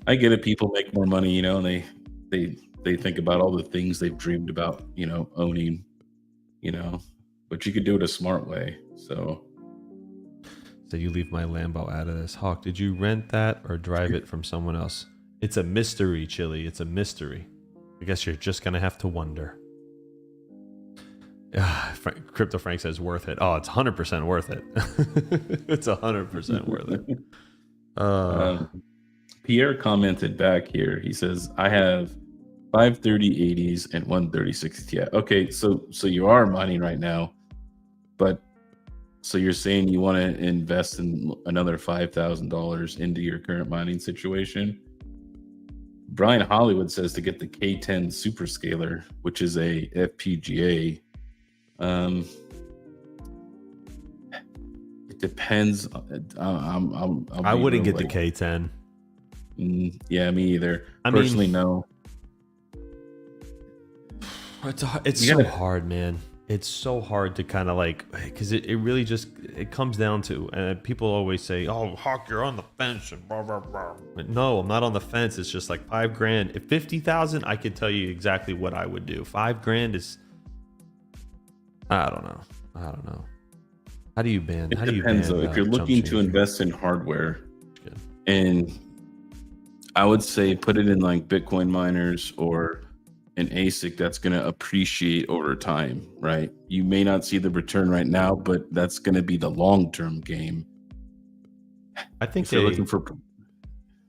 I get it. People make more money, and they think about all the things they've dreamed about, owning, but you could do it a smart way. So you leave my Lambo out of this. Hawk, did you rent that or drive it from someone else? It's a mystery, Chili. It's a mystery. I guess you're just going to have to wonder. Crypto Frank says worth it. Oh, it's 100% worth it. It's 100% worth it. Pierre commented back here. He says, I have 53080s and 136 Ti. Okay, so you are mining right now, but so you're saying you want to invest in another $5,000 into your current mining situation? Brian Hollywood says to get the K10 Superscaler, which is a FPGA. It depends. I wouldn't get the K10. Yeah, me either. Personally, no. It's so hard, man. It's so hard to kind of like, because it really just, it comes down to, and people always say, oh, Hawk, you're on the fence and blah, blah, blah. But no, I'm not on the fence. It's just like $5,000. If 50,000, I could tell you exactly what I would do. $5,000 is, I don't know. How do you ban? It depends though. If you're looking to invest in hardware, and I would say put it in like Bitcoin miners or an ASIC that's going to appreciate over time, right? You may not see the return right now, but that's going to be the long-term game. I think if you're looking for. I'm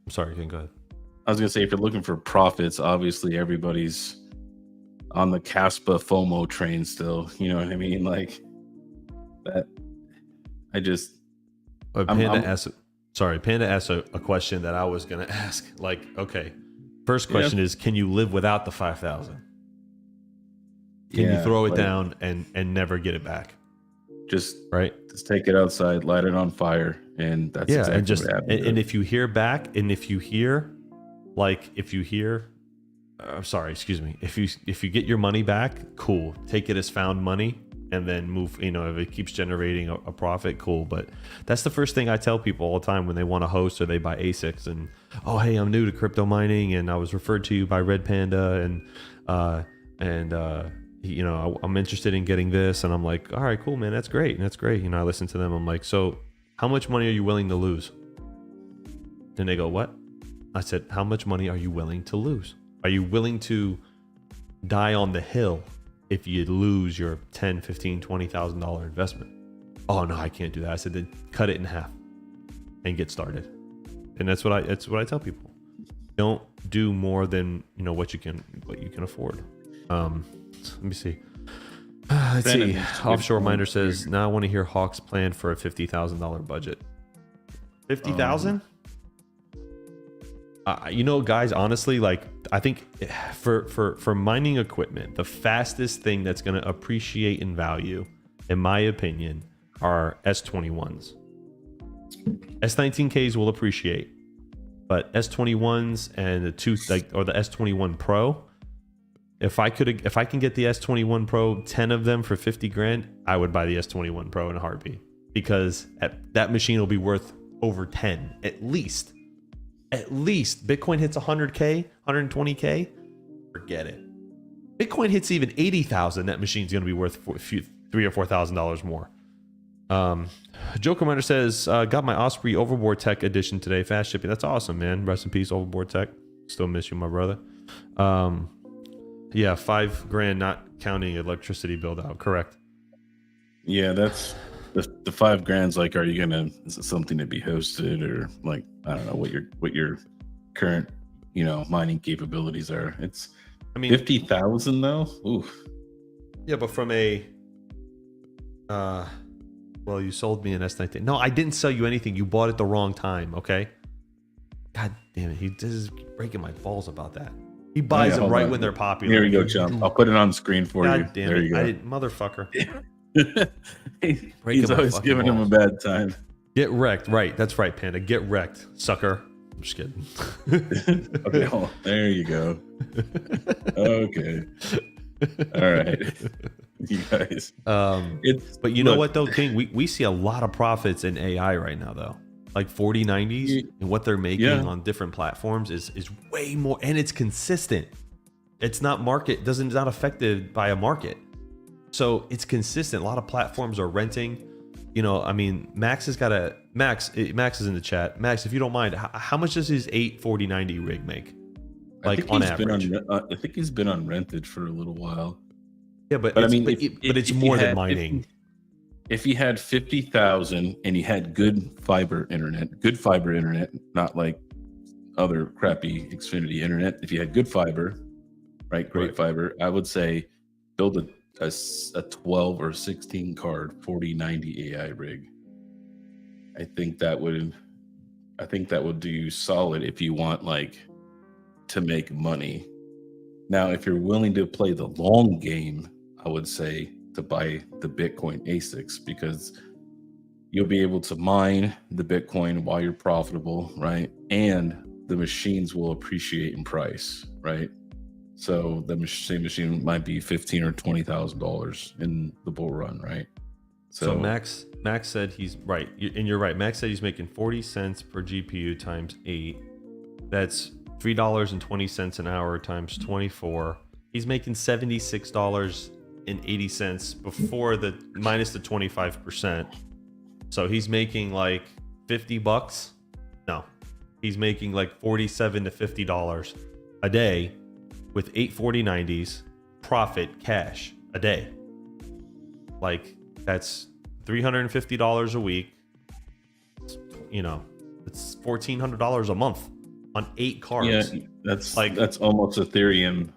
sorry, go ahead. I was going to say, if you're looking for profits, obviously everybody's on the Caspa FOMO train still. You know what I mean? Like, that I just Panda asked a question that I was gonna ask. Like, okay, first question is, can you live without the 5,000? Can you throw it down and never get it back? Just Just take it outside, light it on fire, and that's exactly what happened. And if you hear back, and if you hear, if you get your money back, cool. Take it as found money and then move. You know, if it keeps generating a profit, cool. But that's the first thing I tell people all the time when they want to host or they buy ASICs and, oh, hey, I'm new to crypto mining and I was referred to you by Red Panda and you know, I'm interested in getting this. And I'm like, all right, cool, man. That's great. You know, I listen to them. I'm like, so how much money are you willing to lose? And they go, what? I said, how much money are you willing to lose? Are you willing to die on the hill if you lose your $10, $15, $20,000 investment? Oh no, I can't do that. I said, then cut it in half and get started. And that's what I tell people. Don't do more than, you know, what you can afford. Let me see. Let's see. Offshore Miner says, now I want to hear Hawk's plan for a $50,000 budget. 50,000? You know, guys, honestly, like, I think for mining equipment, the fastest thing that's going to appreciate in value, in my opinion, are S21s. S19Ks will appreciate, but S21s and the S21 Pro, if I can get the S21 Pro, 10 of them for 50 grand, I would buy the S21 Pro in a heartbeat, because that machine will be worth over 10 at least. At least Bitcoin hits 100K, 120K, forget it. Bitcoin hits even 80,000, that machine's going to be worth $3,000 or $4,000 more. Joker Miner says, got my Osprey Overboard Tech edition today, fast shipping. That's awesome, man. Rest in peace, Overboard Tech. Still miss you, my brother. Yeah, $5 grand, not counting electricity build out. Correct. Yeah, that's the $5 grand's like, are you gonna, is it something to be hosted, or like, I don't know what your current, you know, mining capabilities are. It's, I mean, 50,000 though. Oof. Yeah, but from a well, you sold me an S19. No, I didn't sell you anything. You bought it the wrong time, okay? God damn it. This is breaking my balls about that. He buys them right when they're popular. Here you go, Chum. I'll put it on the screen for you. God damn there it. you go. I didn't, motherfucker. He's always giving him a bad time. Get wrecked. Right. That's right, Panda. Get wrecked, sucker. I'm just kidding. Okay, hold on. There you go. Okay. All right. You guys. But you know what though, King? We see a lot of profits in AI right now though. Like 4090s and what they're making on different platforms is way more, and it's consistent. It's not not affected by a market. So it's consistent. A lot of platforms are renting. You know, I mean, Max is in the chat. Max, if you don't mind, how much does his 4090 rig make? Like on average? I think he's been on rented for a little while. Yeah, but I mean, it's more than mining. If you had 50,000 and you had good fiber internet, not like other crappy Xfinity internet. If you had good fiber, right, great fiber, I would say build a 12 or 16 card 4090 AI rig. I think that would do you solid if you want like to make money. Now, if you're willing to play the long game, I would say to buy the Bitcoin ASICs, because you'll be able to mine the Bitcoin while you're profitable, right? And the machines will appreciate in price, right? So the same machine might be $15,000 or $20,000 in the bull run, right? So Max said he's right, and you're right. Max said he's making 40 cents per GPU times 8. That's $3.20 an hour times 24. He's making $76.80 before the minus the 25%. So he's making like $50. No, he's making like $47 to $50 a day with 8 4090s profit cash a day. Like that's $350 a week. You know, it's $1,400 a month on 8 cards. Yeah, that's almost Ethereum.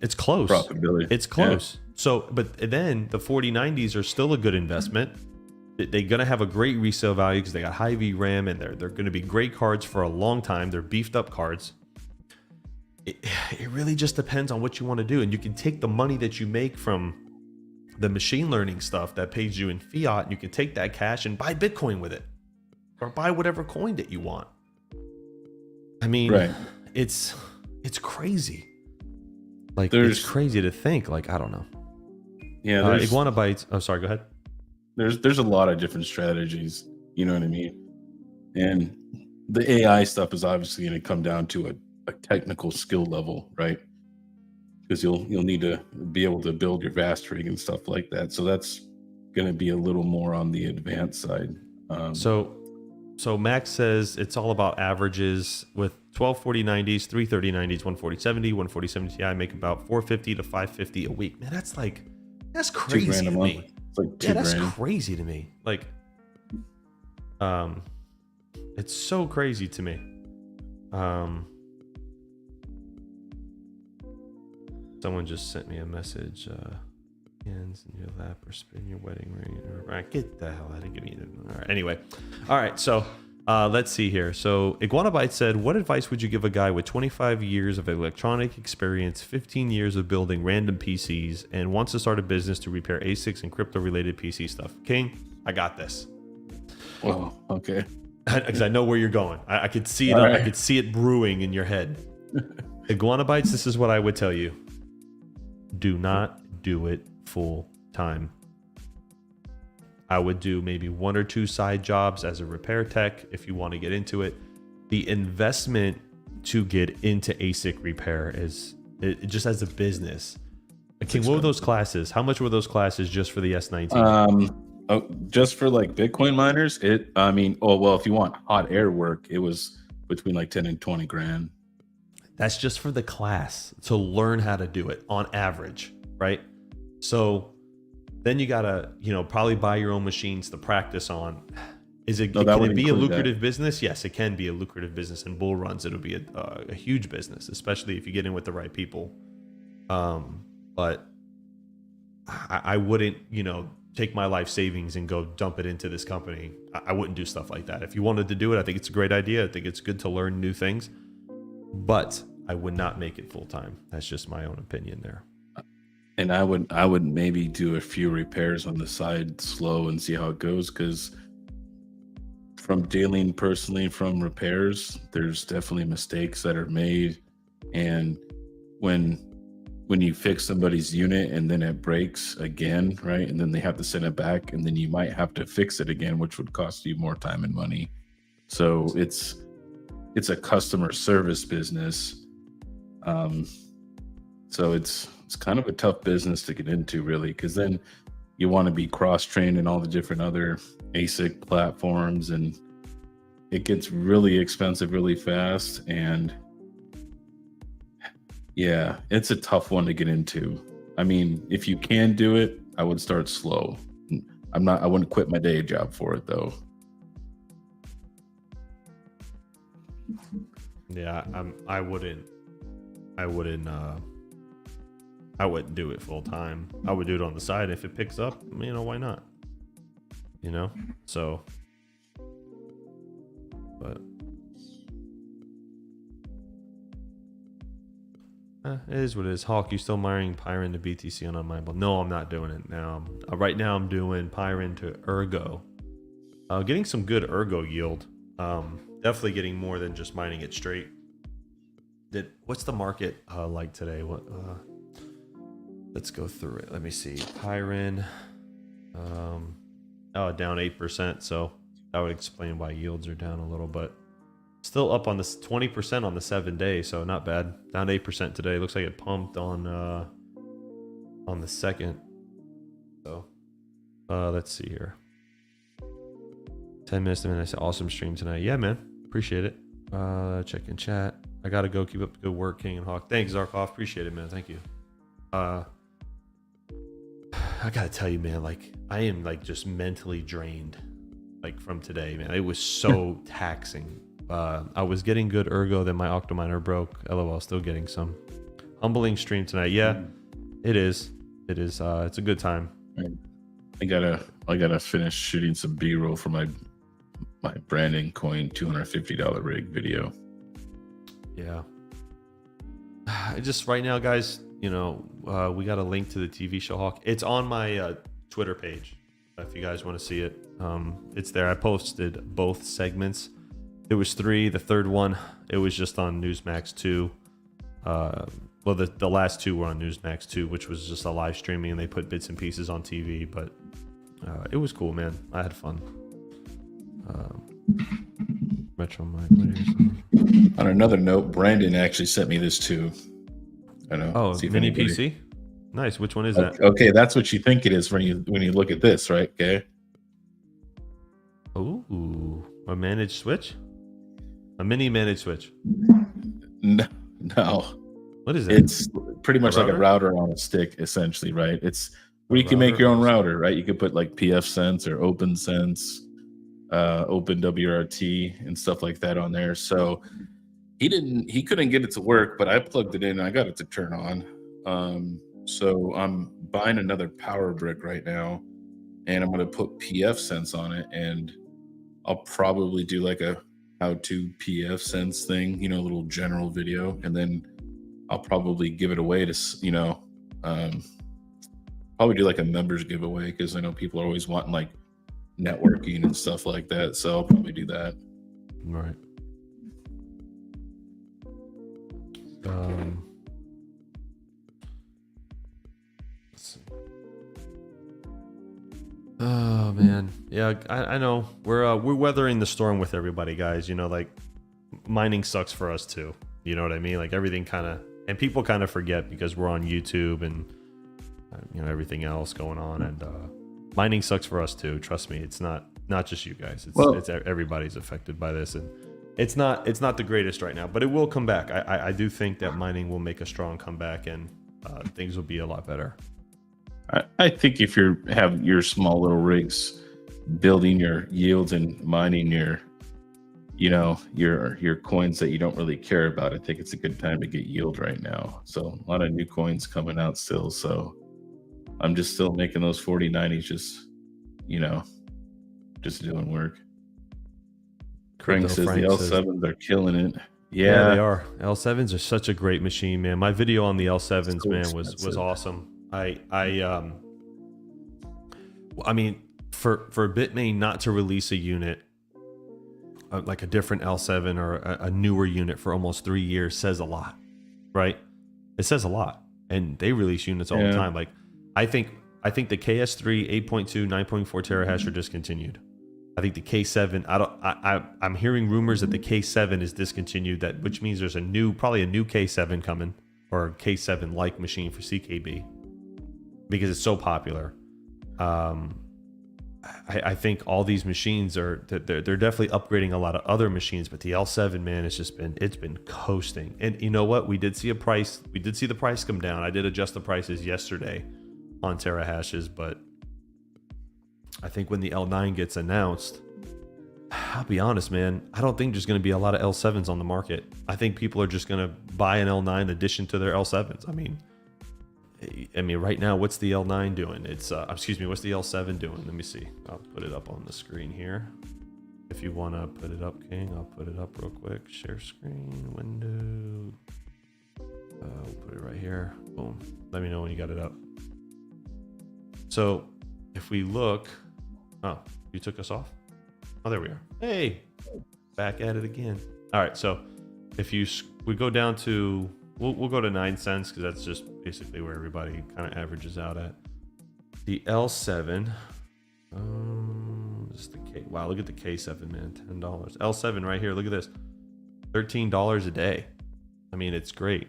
It's close. Profitability. It's close. So, but then the 4090s are still a good investment. They're going to have a great resale value because they got high VRAM and they're going to be great cards for a long time. They're beefed up cards. It really just depends on what you want to do. And you can take the money that you make from the machine learning stuff that pays you in fiat, and you can take that cash and buy Bitcoin with it, or buy whatever coin that you want. I mean, Right. it's crazy. Like, There's- it's crazy to think. Like, I don't know. Yeah, there's Iguana Bytes. Oh, sorry. Go ahead. there's a lot of different strategies. You know what I mean? And the AI stuff is obviously going to come down to a technical skill level, right? Because you'll need to be able to build your vast rig and stuff like that. So that's going to be a little more on the advanced side. So Max says it's all about averages with 124090s, 33090s, 14070, 14070 Ti make about 450 to 550 a week. Man, that's crazy $2,000 to a month. me. It's like Yeah, that's $2,000. crazy to me. Like, it's so crazy to me. Someone just sent me a message. Hands in your lap or spin your wedding ring. Right, get the hell out of here. All right. Anyway, all right. So let's see here. So Iguana Byte said, "What advice would you give a guy with 25 years of electronic experience, 15 years of building random PCs, and wants to start a business to repair ASICs and crypto-related PC stuff?" King, I got this. Well, okay. Because I know where you're going. I could see it. All I right. could see it brewing in your head. Iguana Bytes, this is what I would tell you. Do not do it full time. I would do maybe 1 or 2 side jobs as a repair tech if you want to get into it. The investment to get into ASIC repair is just as a business. King, what were those classes? How much were those classes just for the S19? Just for like Bitcoin miners, if you want hot air work, it was between like 10 and 20 grand. That's just for the class to learn how to do it on average, right? So then you gotta, probably buy your own machines to practice on. Can it be a lucrative business? Yes, it can be a lucrative business. In bull runs, it'll be a huge business, especially if you get in with the right people. But I wouldn't, take my life savings and go dump it into this company. I wouldn't do stuff like that. If you wanted to do it, I think it's a great idea. I think it's good to learn new things, but I would not make it full time. That's just my own opinion there. And I would maybe do a few repairs on the side slow and see how it goes, because from dealing personally from repairs, there's definitely mistakes that are made. And when you fix somebody's unit and then it breaks again, right? And then they have to send it back, and then you might have to fix it again, which would cost you more time and money. So it's a customer service business. So it's kind of a tough business to get into, really, because then you want to be cross-trained in all the different other ASIC platforms, and it gets really expensive really fast. And yeah, it's a tough one to get into. I mean, if you can do it, I would start slow. I wouldn't quit my day job for it though. Yeah, I wouldn't do it full time. I would do it on the side. If it picks up, why not? So, but it is what it is. Hawk, you still mining Pyron to BTC on Unmineable? No, I'm not doing it now. Right now, I'm doing Pyron to Ergo. Getting some good Ergo yield. Definitely getting more than just mining it straight. What's the market like today? Let's go through it. Let me see. Pyron, down 8%. So that would explain why yields are down a little, but still up on this 20% on the 7-day. So not bad. Down 8% today. Looks like it pumped on the second. So let's see here. 10 minutes to minute. Awesome stream tonight. Yeah, man. Appreciate it. Check in chat. I gotta go. Keep up the good work, King and Hawk. Thanks, Zarkov. Appreciate it, man. Thank you. I gotta tell you, man, like I am like just mentally drained, like from today, man. It was so taxing. I was getting good Ergo, then my Octominer broke. LOL, still getting some. Humbling stream tonight. Yeah, it is. It is. It's a good time. I gotta finish shooting some B-roll for my branding coin $250 rig video. Yeah. Just right now, guys, you know, we got a link to the TV show Hawk. It's on my Twitter page. If you guys want to see it, it's there. I posted both segments. There was 3. The third one, it was just on Newsmax 2. Well, the last 2 were on Newsmax 2, which was just a live streaming, and they put bits and pieces on TV. But it was cool, man. I had fun. Metro Mine. On another note, Brandon actually sent me this too. I know. Oh, See if mini anybody- PC. Nice. Which one is that? Okay, that's what you think it is when you look at this, right? Okay. Ooh, a managed switch. A mini managed switch. No. What is that? It's pretty much like a router? router on a stick, essentially, right? It's where you can make your own router, right? You could put like PFSense or OpenSense, OpenWRT, and stuff like that on there. So he couldn't get it to work, but I plugged it in and I got it to turn on. So I'm buying another power brick right now, and I'm gonna put PFSense on it, and I'll probably do like a how-to PFSense thing, you know, a little general video, and then I'll probably give it away to, you know, probably do like a members giveaway, because I know people are always wanting like networking and stuff like that. So I'll probably do that. Right. Let's see. Oh man, yeah, I know we're weathering the storm with everybody, guys. You know, like mining sucks for us too. You know what I mean? Like everything kind of, and people kind of forget because we're on YouTube and you know everything else going on, and mining sucks for us too. Trust me, it's not just you guys. It's everybody's affected by this, and it's not the greatest right now, but it will come back. I do think that mining will make a strong comeback, and things will be a lot better. I think if you have your small little rigs, building your yields and mining your, you know, your coins that you don't really care about, I think it's a good time to get yield right now. So a lot of new coins coming out still. So I'm just still making those 4090s, just, you know, just doing work. Frank says the L7s are killing it. Yeah, they are. L7s are such a great machine, man. My video on the L7s, So man, was awesome. I mean, for Bitmain not to release a unit like a different L7 or a newer unit for almost 3 years says a lot, right? It says a lot, and they release units all the time. Like, I think the KS3 8.2 9.4 terahash are discontinued. I think the K7. I'm hearing rumors that the K7 is discontinued. Which means there's probably a new K7 coming, or a K7 like machine for CKB, because it's so popular. I think all these machines they're definitely upgrading a lot of other machines, but the L7, man, it's been coasting. And you know what? We did see the price come down. I did adjust the prices yesterday on Terrahashes, but I think when the L9 gets announced, I'll be honest, man, I don't think there's going to be a lot of L7s on the market. I think people are just going to buy an L9 addition to their L7s. I mean, right now, what's the L9 doing? What's the L7 doing? Let me see. I'll put it up on the screen here. If you want to put it up, King, I'll put it up real quick. Share screen, window. We'll put it right here. Boom. Let me know when you got it up. So if we look, oh, you took us off? Oh, there we are. Hey, back at it again. All right, so if we go down to, we'll go to 9 cents, because that's just basically where everybody kind of averages out at. The L7, this is the K. Wow, look at the K7, man, $10. L7 right here, look at this, $13 a day. I mean, it's great.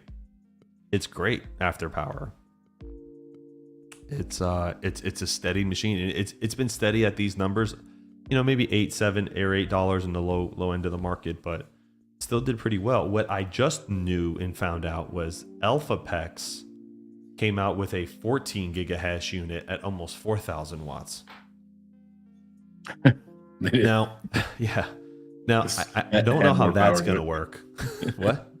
It's great after power. It's a steady machine, and it's been steady at these numbers. You know, maybe $8 in the low end of the market, but still did pretty well. What I just knew and found out was AlphaPex came out with a 14 gigahash unit at almost 4,000 watts. Now, yeah. Now, I don't know how that's going to work. What?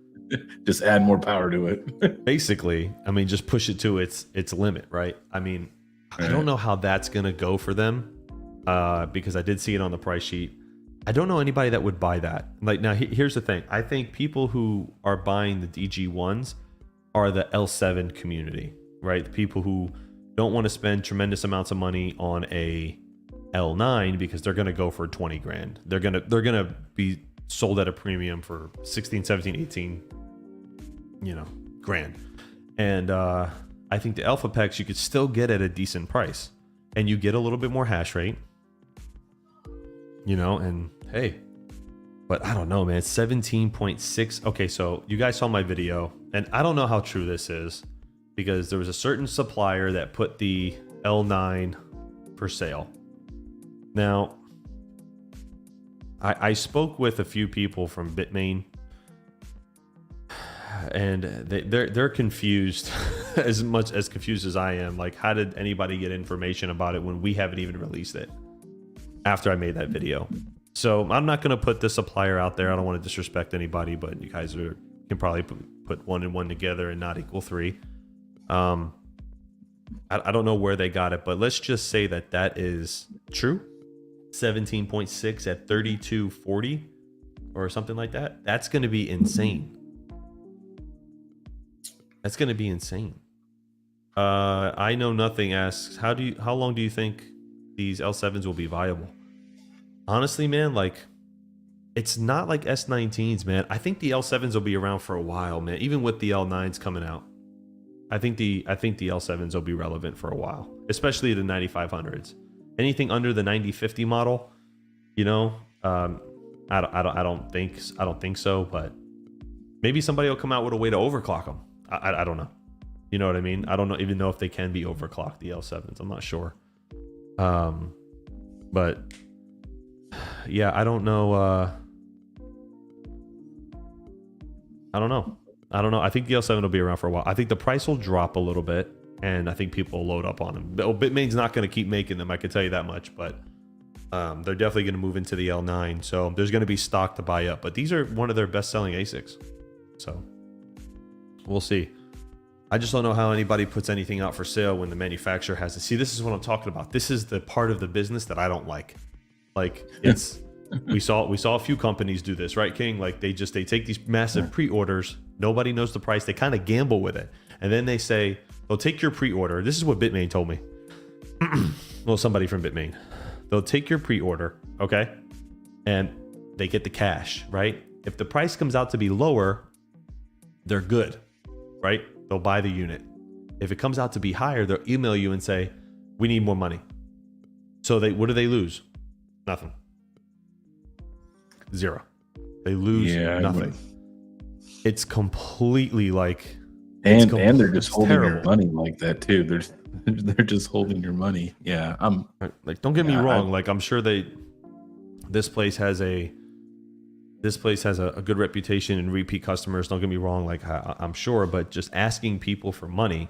Just add more power to it. Basically, I mean, just push it to its limit, right? I mean, I don't know how that's gonna go for them, because I did see it on the price sheet. I don't know anybody that would buy that. Like, now here's the thing. I think people who are buying the DG1s are the L7 community, right? The people who don't want to spend tremendous amounts of money on a L9 because they're going to go for 20 grand. They're going to be sold at a premium for 16, 17, 18, grand. And I think the Alpha Packs you could still get at a decent price, and you get a little bit more hash rate, and hey, but I don't know, man. 17.6. Okay, so you guys saw my video, and I don't know how true this is, because there was a certain supplier that put the L9 for sale. Now, I spoke with a few people from Bitmain, and they're confused, as much as confused as I am. Like, how did anybody get information about it when we haven't even released it after I made that video? So I'm not going to put the supplier out there. I don't want to disrespect anybody, but you guys can probably put 1 and 1 together and not equal 3. I don't know where they got it, but let's just say that is true. 17.6 at 32.40 or something like that. That's going to be insane. That's going to be insane. I know nothing asks, how long do you think these L7s will be viable? Honestly, man, like, it's not like S19s, man. I think the L7s will be around for a while, man. Even with the L9s coming out, I think the L7s will be relevant for a while, especially the 9500s. Anything under the 9050 model, I don't think so. But maybe somebody will come out with a way to overclock them. I don't know. You know what I mean? I don't even know if they can be overclocked, the L7s. I'm not sure. But yeah, I don't know. I don't know. I think the L7 will be around for a while. I think the price will drop a little bit, and I think people will load up on them. Bitmain's not going to keep making them, I can tell you that much, but they're definitely going to move into the L9. So there's going to be stock to buy up. But these are one of their best-selling ASICs. So we'll see. I just don't know how anybody puts anything out for sale when the manufacturer has it. See, this is what I'm talking about. This is the part of the business that I don't like. Like, it's we saw a few companies do this, right, King? Like, they take these massive pre-orders. Nobody knows the price. They kind of gamble with it, and then they say, they'll take your pre-order. This is what Bitmain told me. Well, somebody from Bitmain. They'll take your pre-order, okay, and they get the cash, right? If the price comes out to be lower, they're good, right? They'll buy the unit. If it comes out to be higher, they'll email you and say, we need more money. So what do they lose? Nothing. Zero. They lose nothing. It's completely like, and they're just holding terrible. your money like that too. They're just holding your money. Yeah, like, don't get me wrong. Like, I'm sure this place has a good reputation and repeat customers. Don't get me wrong. Like, I'm sure, but just asking people for money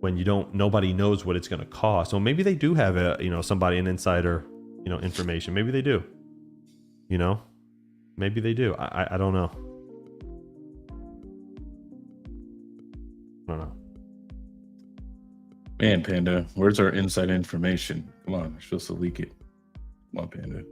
when nobody knows what it's going to cost. So maybe they do have an insider, information. Maybe they do, maybe they do. I don't know. I don't know. Man, Panda, where's our inside information? Come on, you're supposed to leak it. Come on, Panda.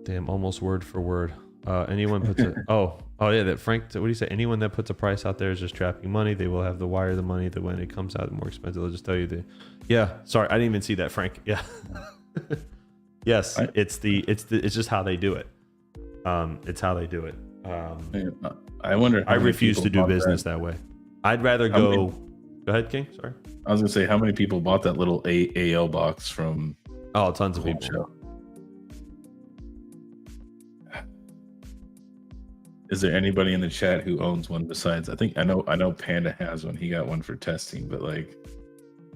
Damn, almost word for word. Anyone puts it. Oh yeah, that Frank. What do you say? Anyone that puts a price out there is just trapping money. They will have to wire the money. That when it comes out more expensive, they'll just tell you Yeah, sorry, I didn't even see that, Frank. Yeah. Yes, it's just how they do it. It's how they do it. I wonder. I refuse to do business that way. I'd rather go. Go ahead, King. Sorry. I was gonna say, how many people bought that little AL box from? Oh, tons of people. Show? Is there anybody in the chat who owns one besides? I know Panda has one. He got one for testing, but like,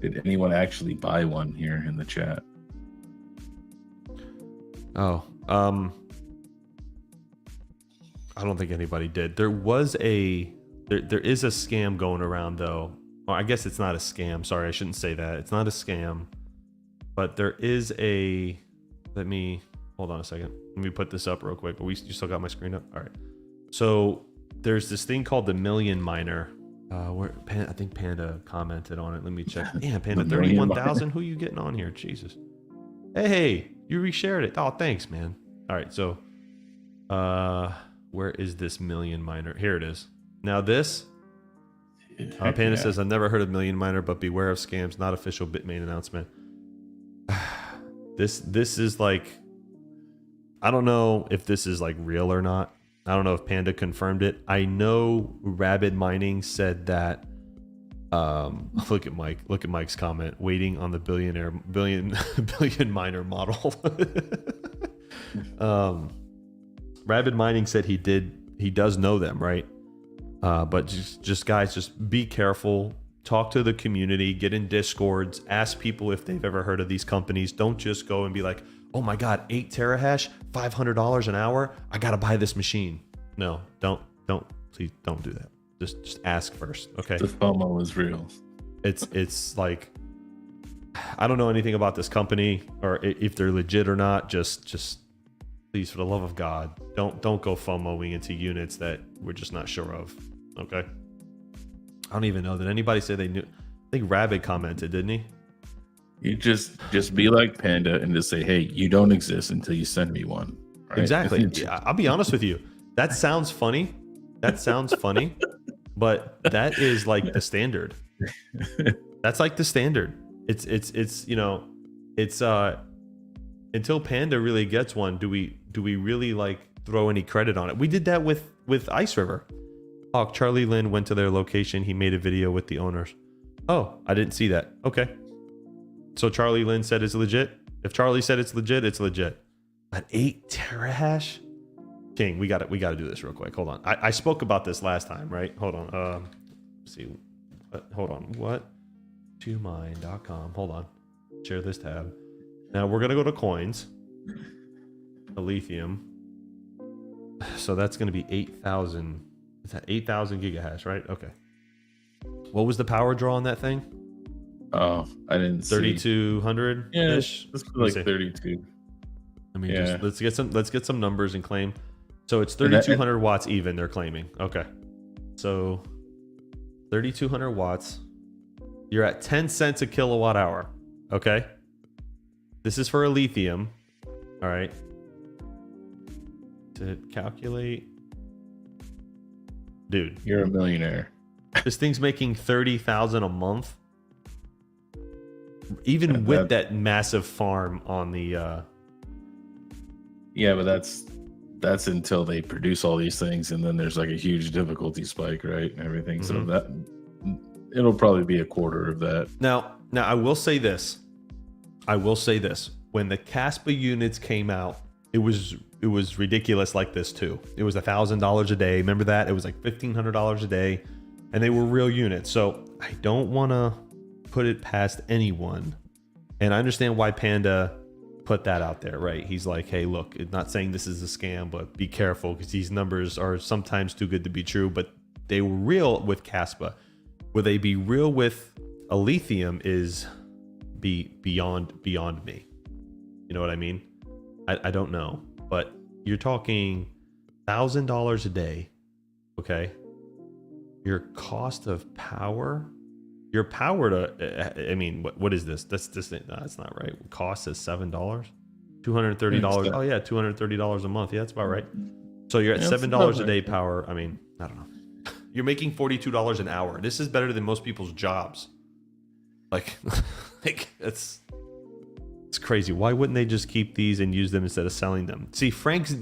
did anyone actually buy one here in the chat? Oh, I don't think anybody did. There is a scam going around though. Well, I guess it's not a scam. Sorry, I shouldn't say that. It's not a scam, but there is a let me hold on a second. Let me put this up real quick. But you still got my screen up? All right. So there's this thing called the Million Miner. I think Panda commented on it. Let me check. Damn, Panda, 31,000. Who you getting on here? Jesus. Hey, you reshared it. Oh, thanks, man. All right, so where is this Million Miner? Here it is. Now this, Panda says, I've never heard of Million Miner, but beware of scams. Not official Bitmain announcement. This is like, I don't know if this is like real or not. I don't know if Panda confirmed it. I know Rabid Mining said that. Look at Mike. Look at Mike's comment. Waiting on the billion miner model. Rabid Mining said he does know them, right? But just guys, just be careful. Talk to the community. Get in Discords. Ask people if they've ever heard of these companies. Don't just go and be like, oh my God, 8 terahash, $500 an hour. I gotta buy this machine. No, don't, please don't do that. Just ask first, okay? The FOMO is real. It's like, I don't know anything about this company or if they're legit or not. Just please, for the love of God, don't go FOMOing into units that we're just not sure of, okay? I don't even know. Did anybody say they knew? I think Rabbit commented, didn't he? You just be like Panda and just say, hey, you don't exist until you send me one. Right? Exactly. Yeah, I'll be honest with you. That sounds funny. But that is like the standard. That's like the standard. It's you know, it's until Panda really gets one, do we really like throw any credit on it? We did that with Ice River. Oh, Charlie Lin went to their location. He made a video with the owners. Oh, I didn't see that. Okay. So Charlie Lin said it's legit. If Charlie said it's legit, it's legit. But 8 terahash? KiiNG, we got to do this real quick. Hold on. I spoke about this last time, right? Hold on. Let's see. Hold on. What? ToMine.com. Hold on. Share this tab. Now we're going to go to coins. The lithium. So that's going to be 8,000. Is that 8,000 gigahash, right? Okay. What was the power draw on that thing? Oh, I didn't see. 3,200 ish. This was like 32. I mean, let's get some numbers and claim. So it's 3,200 watts even. They're claiming. Okay. So 3,200 watts. You're at 10 cents a kilowatt hour. Okay. This is for a lithium. All right. To calculate. Dude, you're a millionaire. This thing's making 30,000 a month. Even with that massive farm on the yeah, but that's until they produce all these things, and then there's like a huge difficulty spike, right? And everything. So that it'll probably be a quarter of that. Now I will say this. When the Caspa units came out, it was ridiculous like this too. It was $1,000 a day. Remember that? It was like $1,500 a day, and they were real units. So I don't want to put it past anyone, and I understand why Panda put that out there, right? He's like, hey, look, it's not saying this is a scam, but be careful because these numbers are sometimes too good to be true. But they were real with Caspa. Will they be real with a lithium is beyond me. You know what I mean? I don't know, but you're talking $1,000 a day. Okay. Your cost of power, your power to, I mean, what is this? That's not right. Cost is $7, $230. Oh yeah. $230 a month. Yeah, that's about right. So you're at $7 a day power. I mean, I don't know. You're making $42 an hour. This is better than most people's jobs. Like it's crazy. Why wouldn't they just keep these and use them instead of selling them? See, Frank's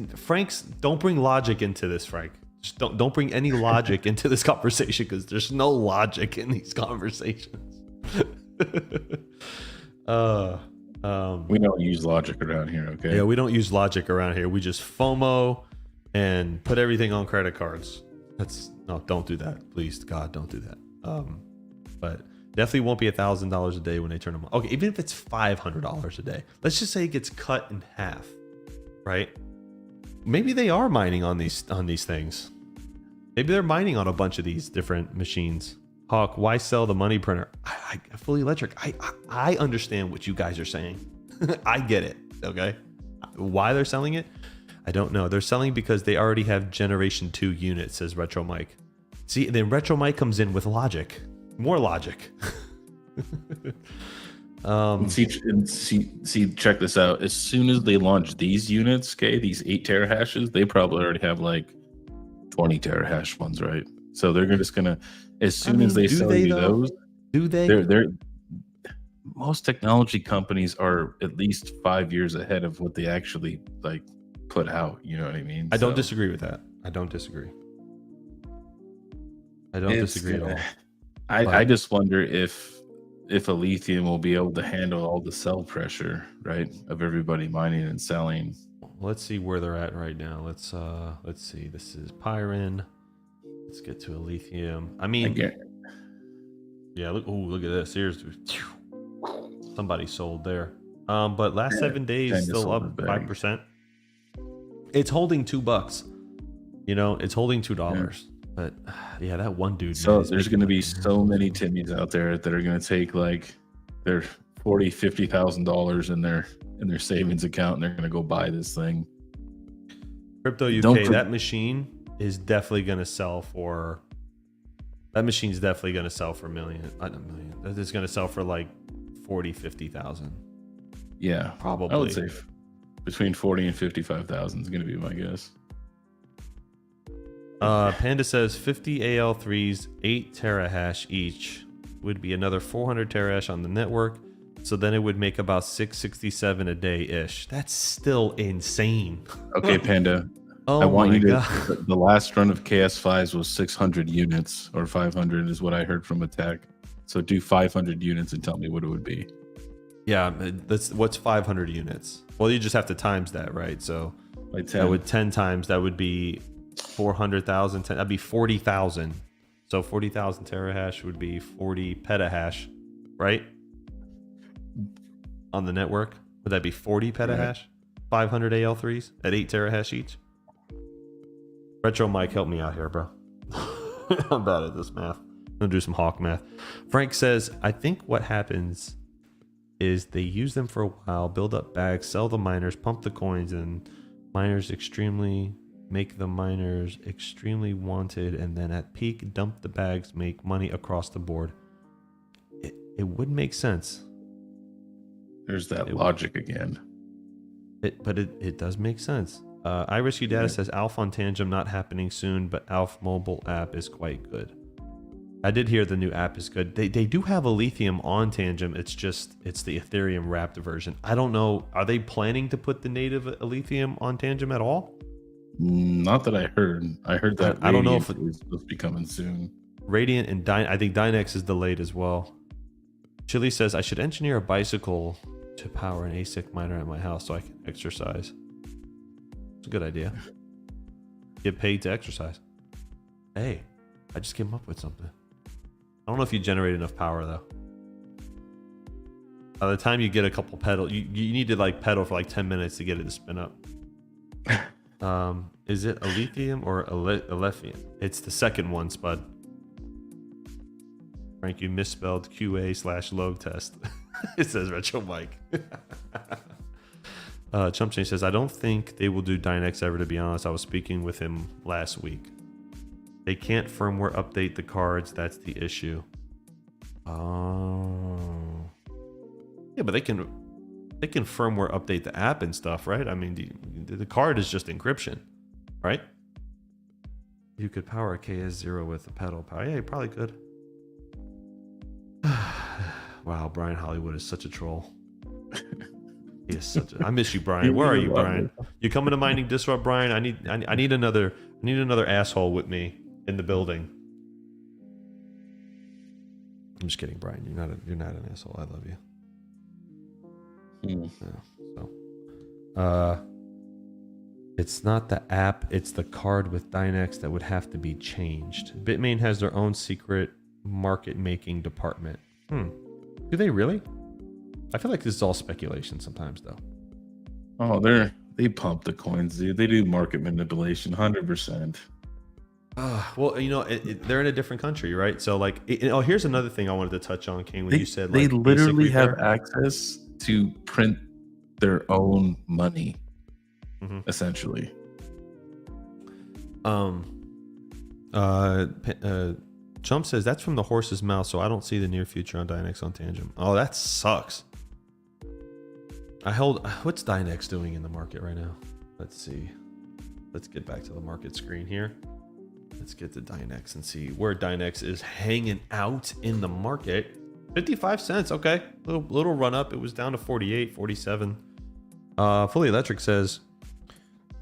don't bring logic into this, Frank. Just don't bring any logic into this conversation because there's no logic in these conversations. We don't use logic around here, okay? Yeah, we don't use logic around here. We just FOMO and put everything on credit cards. Don't do that. Please, God, don't do that. But definitely won't be $1,000 a day when they turn them on. Okay, even if it's $500 a day, let's just say it gets cut in half, right? Maybe they are mining on these things. Maybe they're mining on a bunch of these different machines. Hawk, why sell the money printer? I fully electric. I understand what you guys are saying. I get it. Okay, Why they're selling it, I don't know. They're selling because they already have Generation 2 units, says Retro Mike. See, then Retro Mike comes in with logic. More logic. See, check this out. As soon as they launch these units, okay, these 8 terahashes, they probably already have like 20 terahash ones, right? So they're just gonna, as soon as they sell you those, do they? They're most technology companies are at least 5 years ahead of what they actually like put out. You know what I mean? I don't disagree with that. I don't disagree at all. I just wonder if a lithium will be able to handle all the cell pressure, right, of everybody mining and selling. Let's see where they're at right now. Let's see. This is Pyrin. Let's get to a lithium. I mean, yeah. Look at this. Here's somebody sold there. But last 7 days still up 5%. It's holding $2. You know, it's holding $2. But yeah, that one dude. So there's going to be so many Timmies out there that are going to take like their $40,000-$50,000 in their savings account, and they're going to go buy this thing. Crypto UK, that machine is definitely going to sell for. That machine's definitely going to sell for a million. It's going to sell for like 40,000-50,000. Yeah, probably. I would say between 40 and 55,000 is going to be my guess. Panda says 50 AL3s, 8 terahash each would be another 400 terahash on the network. So then it would make about 667 a day ish. That's still insane. Okay, Panda. I want you to. The last run of KS5s was 600 units, or 500 is what I heard from Attack. So do 500 units and tell me what it would be. Yeah, what's 500 units? Well, you just have to times that, right? So By 10. that would 10 times. That would be 400,000. That'd be 40,000. So 40,000 terahash would be 40 petahash, right? On the network, would that be 40 petahash? Right. 500 AL3s at 8 terahash each. Retro Mike, help me out here, bro. I'm bad at this math. I'm gonna do some hawk math. Frank says, I think what happens is they use them for a while, build up bags, sell the miners, pump the coins, and make the miners extremely wanted, and then at peak dump the bags, make money across the board. It would make sense. There's that logic again. But it does make sense. iRescue Data says Alpha on Tangem not happening soon, but Alpha mobile app is quite good. I did hear the new app is good. They do have a lithium on Tangem. It's the Ethereum wrapped version. I don't know. Are they planning to put the native lithium on Tangem at all? Not that I heard. I heard that I don't know if it's supposed to be coming soon. Radiant and I think Dynex is delayed as well. Chili says I should engineer a bicycle to power an ASIC miner at my house so I can exercise. It's a good idea. Get paid to exercise. Hey, I just came up with something. I don't know if you generate enough power though. By the time you get a couple pedals, you need to like pedal for like 10 minutes to get it to spin up. Is it a lithium or a lithium? It's the second one, Spud. Frank, you misspelled QA/load test. It says Retro Mike. Chump Chain says, I don't think they will do Dynex ever, to be honest. I was speaking with him last week. They can't firmware update the cards. That's the issue. Oh. Yeah, but they can firmware update the app and stuff, right? I mean, the card is just encryption, right? You could power a KS0 with a pedal power. Yeah, you probably could. Wow, Brian Hollywood is such a troll. He is such a, I miss you, Brian. Where are you, Brian? You coming to Mining Disrupt, Brian? I need another asshole with me in the building. I'm just kidding, Brian. You're not an asshole. I love you. So, it's not the app, it's the card with Dynex that would have to be changed. Bitmain has their own secret market making department. Do they really? I feel like this is all speculation sometimes, though. Oh, they pump the coins, dude. They do market manipulation, 100%. Well, you know, they're in a different country, right? So, like, here's another thing I wanted to touch on, King. When you said like, they literally have access to print their own money. essentially. Chump says that's from the horse's mouth, so I don't see the near future on Dynex on Tangent. Oh, that sucks. What's Dynex doing in the market right now? Let's see. Let's get back to the market screen here. Let's get to Dynex and see where Dynex is hanging out in the market. 55 cents. Okay. Little run up. It was down to 48, 47. Fully Electric says,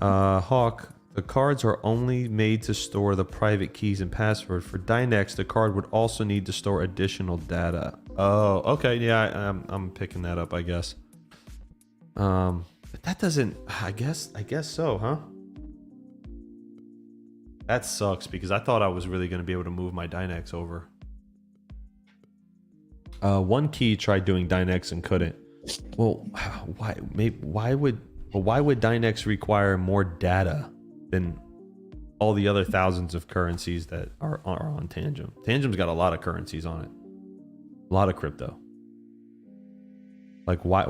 Hawk, the cards are only made to store the private keys and password. For Dynex, the card would also need to store additional data. Oh, okay. Yeah, I'm picking that up, I guess. But that doesn't, I guess so, huh? That sucks because I thought I was really going to be able to move my Dynex over. One key tried doing Dynex and couldn't. Well, why would Dynex require more data than all the other thousands of currencies that are on Tangent? Tangent's got a lot of currencies on it. A lot of crypto. Like why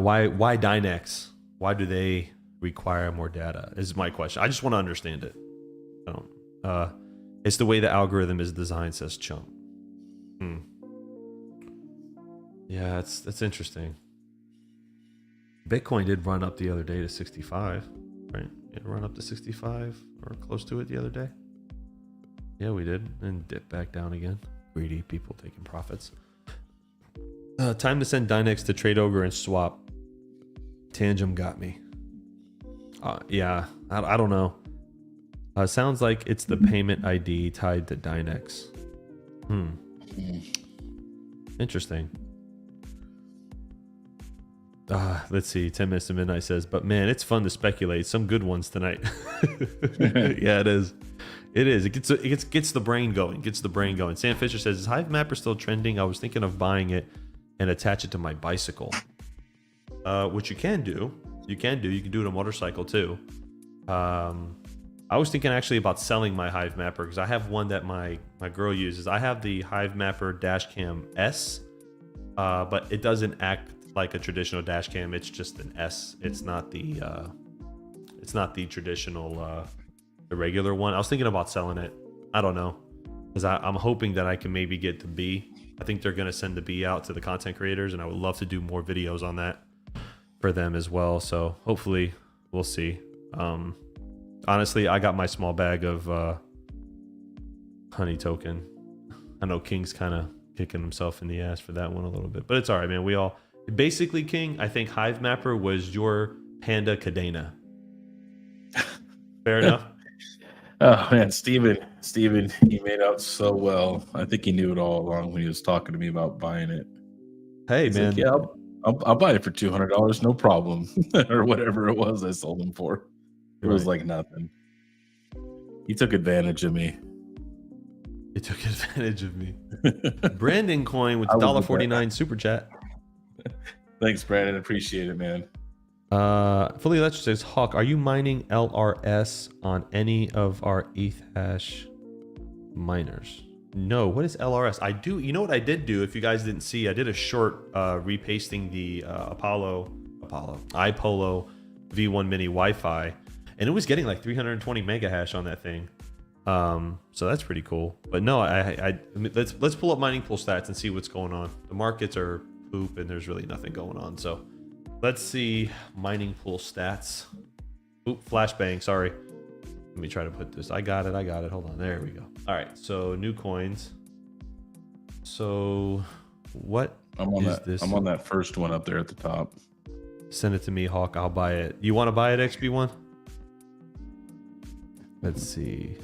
Dynex? Why do they require more data? Is my question. I just want to understand it. I don't. It's the way the algorithm is designed, says Chump. Yeah, that's interesting. Bitcoin did run up the other day to 65, right? It run up to 65 or close to it the other day. Yeah, we did, and dip back down again. Greedy people taking profits. Time to send Dynex to Trade Ogre and swap. Tangent got me. Yeah, I don't know. Sounds like it's the payment ID tied to Dynex. Interesting. Let's see. 10 minutes to midnight says, but man, it's fun to speculate. Some good ones tonight. Yeah, it is. It is. It gets the brain going. Gets the brain going. Sam Fisher says, is Hive Mapper still trending? I was thinking of buying it and attach it to my bicycle. Which you can do. You can do it on a motorcycle too. I was thinking actually about selling my Hive Mapper because I have one that my girl uses. I have the Hive Mapper Dashcam S, but it doesn't act like a traditional Dashcam. It's just an S. It's not the traditional, the regular one. I was thinking about selling it. I don't know, because I'm hoping that I can maybe get the B. I think they're gonna send the B out to the content creators, and I would love to do more videos on that for them as well. So hopefully we'll see. Honestly, I got my small bag of honey token. I know King's kind of kicking himself in the ass for that one a little bit, but it's all right, man. We all basically, King, I think Hive Mapper was your Panda Cadena. Fair enough. Oh man, Steven, he made out so well. I think he knew it all along when he was talking to me about buying it. Hey, He's man. like, yeah, I'll buy it for $200, no problem, or whatever it was I sold him for. It was like nothing. He took advantage of me. He took advantage of me. Brandon Coin with $1.49 super chat. Thanks, Brandon. Appreciate it, man. Fully Electric says, Hawk, are you mining LRS on any of our ETH hash miners? No. What is LRS? I do. You know what I did do? If you guys didn't see, I did a short repasting the iPolo V1 Mini Wi-Fi, and it was getting like 320 mega hash on that thing. So that's pretty cool. But no, let's pull up mining pool stats and see what's going on. The markets are poop, and there's really nothing going on. So let's see mining pool stats. Oop, flashbang. Sorry. Let me try to put this. I got it. Hold on. There we go. All right. So new coins. So what is this? I'm on that first one up there at the top. Send it to me, Hawk. I'll buy it. You want to buy it, XB1? Let's see.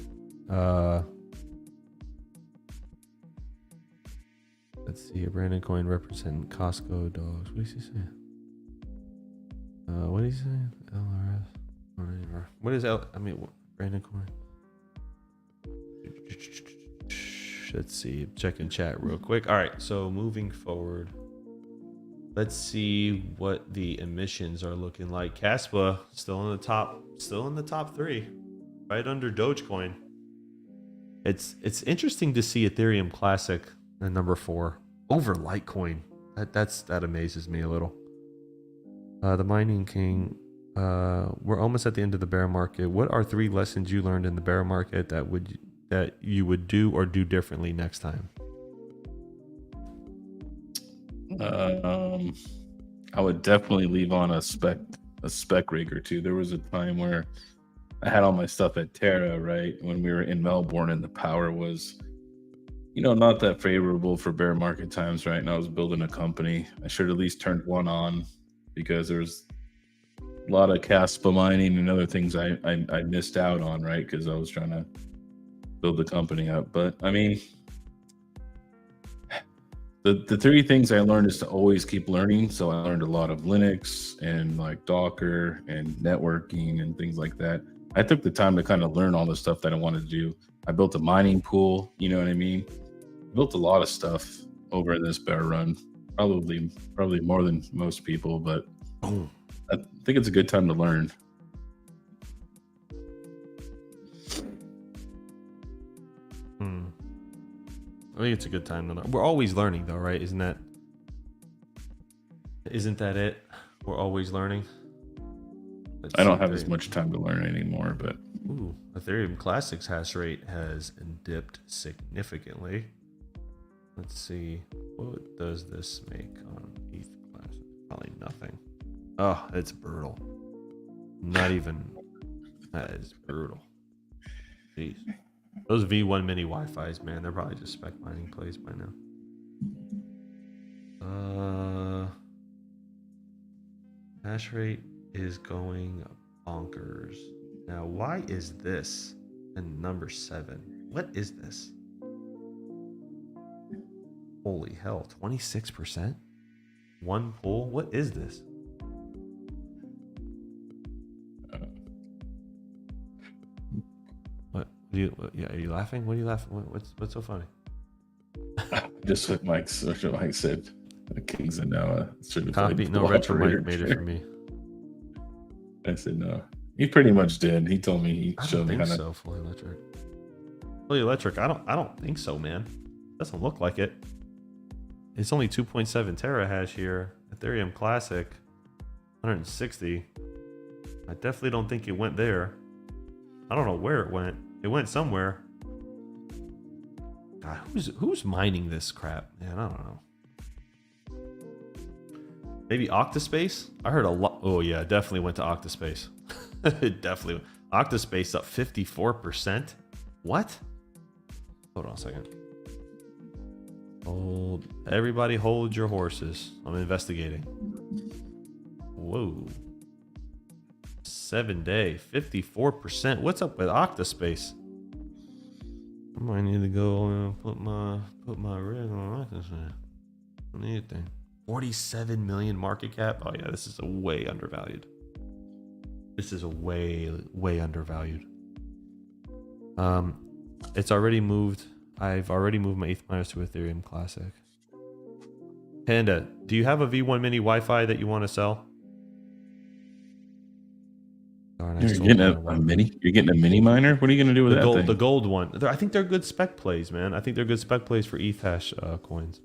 Let's see. A Brandon Coin representing Costco dogs. What is he saying? What is he saying? LRS. What is Brandon Coin? Let's see. Checking chat real quick. All right. So moving forward. Let's see what the emissions are looking like. Caspa still in the top 3, right under Dogecoin. It's interesting to see Ethereum Classic at number 4 over Litecoin. That amazes me a little. The Mining King, We're almost at the end of the bear market. What are 3 lessons you learned in the bear market that you would do or do differently next time? I would definitely leave on a spec rig or two. There was a time where I had all my stuff at Terra, right? When we were in Melbourne and the power was, not that favorable for bear market times, right? And I was building a company. I should at least turned one on because there's a lot of Caspa mining and other things I missed out on, right? Because I was trying to build the company up. But I mean, the 3 things I learned is to always keep learning. So I learned a lot of Linux and like Docker and networking and things like that. I took the time to kind of learn all the stuff that I wanted to do. I built a mining pool, you know what I mean? Built a lot of stuff over in this bear run. Probably more than most people, but I think it's a good time to learn. I think it's a good time to learn. We're always learning though, right? Isn't that it? We're always learning. I don't have as much time to learn anymore, but Ethereum Classic's hash rate has dipped significantly. Let's see, what does this make on ETH Classic? Probably nothing. Oh, it's brutal. Not even. That is brutal. Jeez. Those V1 mini Wi-Fi's, man, they're probably just spec mining plays by now. Hash rate is going bonkers. Now, why is this in number 7? What is this? Holy hell, 26%? One pool? What is this? What? Are you laughing? What are you laughing? What's so funny? Just what Mike said. The Kings and now copy. No, Retro Mike made it for me. I said no. He pretty much did. He told me he showed me I don't think so. Fully electric. I don't think so, man. Doesn't look like it. It's only 2.7 terahash here. Ethereum Classic, 160. I definitely don't think it went there. I don't know where it went. It went somewhere. God, who's mining this crap? Man, I don't know. Maybe Octaspace? I heard a lot. Oh yeah, definitely went to Octaspace. It definitely. Octaspace up 54%. What? Hold on a second. Everybody hold your horses. I'm investigating. Whoa. 7-day, 54%. What's up with Octaspace? I might need to go and put my rig on Octaspace. I need a thing. 47 million market cap. Oh yeah, this is a way undervalued. This is a way undervalued. It's already moved. I've already moved my ETH miners to Ethereum Classic. Panda, do you have a V1 mini Wi-Fi that you want to sell? Darn, You're getting a mini? You're getting a mini miner? What are you going to do with that thing? The gold one. I think they're good spec plays, man. I think they're good spec plays for ETH hash coins.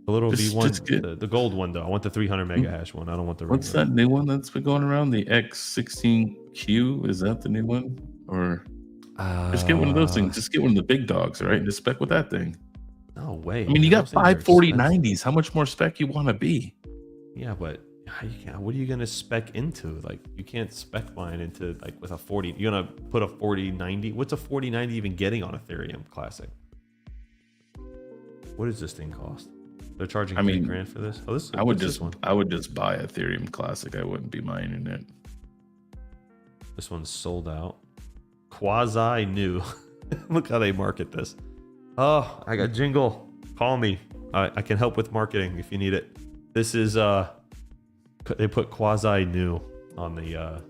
The little V1, the gold one though. I want the 300 mega hash one. I don't want the. What's that new one that's been going around? The X16Q? Is that the new one? Or just get one of those things. Just get one of the big dogs, right? Just spec with that thing. No way. I mean, you got 54090s. How much more spec you want to be? Yeah, but what are you gonna spec into? Like, you can't spec mine into like with a 40. You're gonna put a 4090. What's a 4090 even getting on Ethereum Classic? What does this thing cost? They're charging $3,000 for this. Oh, this. I would just buy Ethereum Classic. I wouldn't be mining it. This one's sold out. Quasi new. Look how they market this. Oh, I got jingle. Call me. I can help with marketing if you need it. This is they put quasi new on the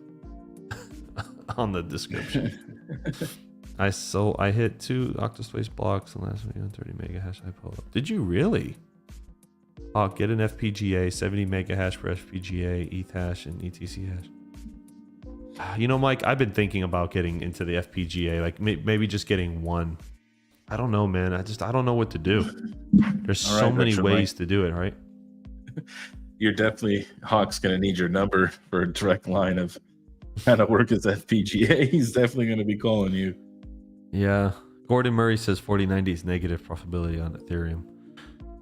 on the description. I hit 2 Octaspace blocks the last week on 30 mega hash. I pulled up. Did you really? Oh, get an FPGA, 70 mega hash for FPGA, ETH hash, and ETC hash. You know, Mike, I've been thinking about getting into the FPGA, like maybe just getting one. I don't know, man. I don't know what to do. There's so many ways to do it, right? you're definitely Hawk's going to need your number for a direct line of how to work his FPGA. He's definitely going to be calling you. Yeah. Gordon Murray says 4090 is negative profitability on Ethereum.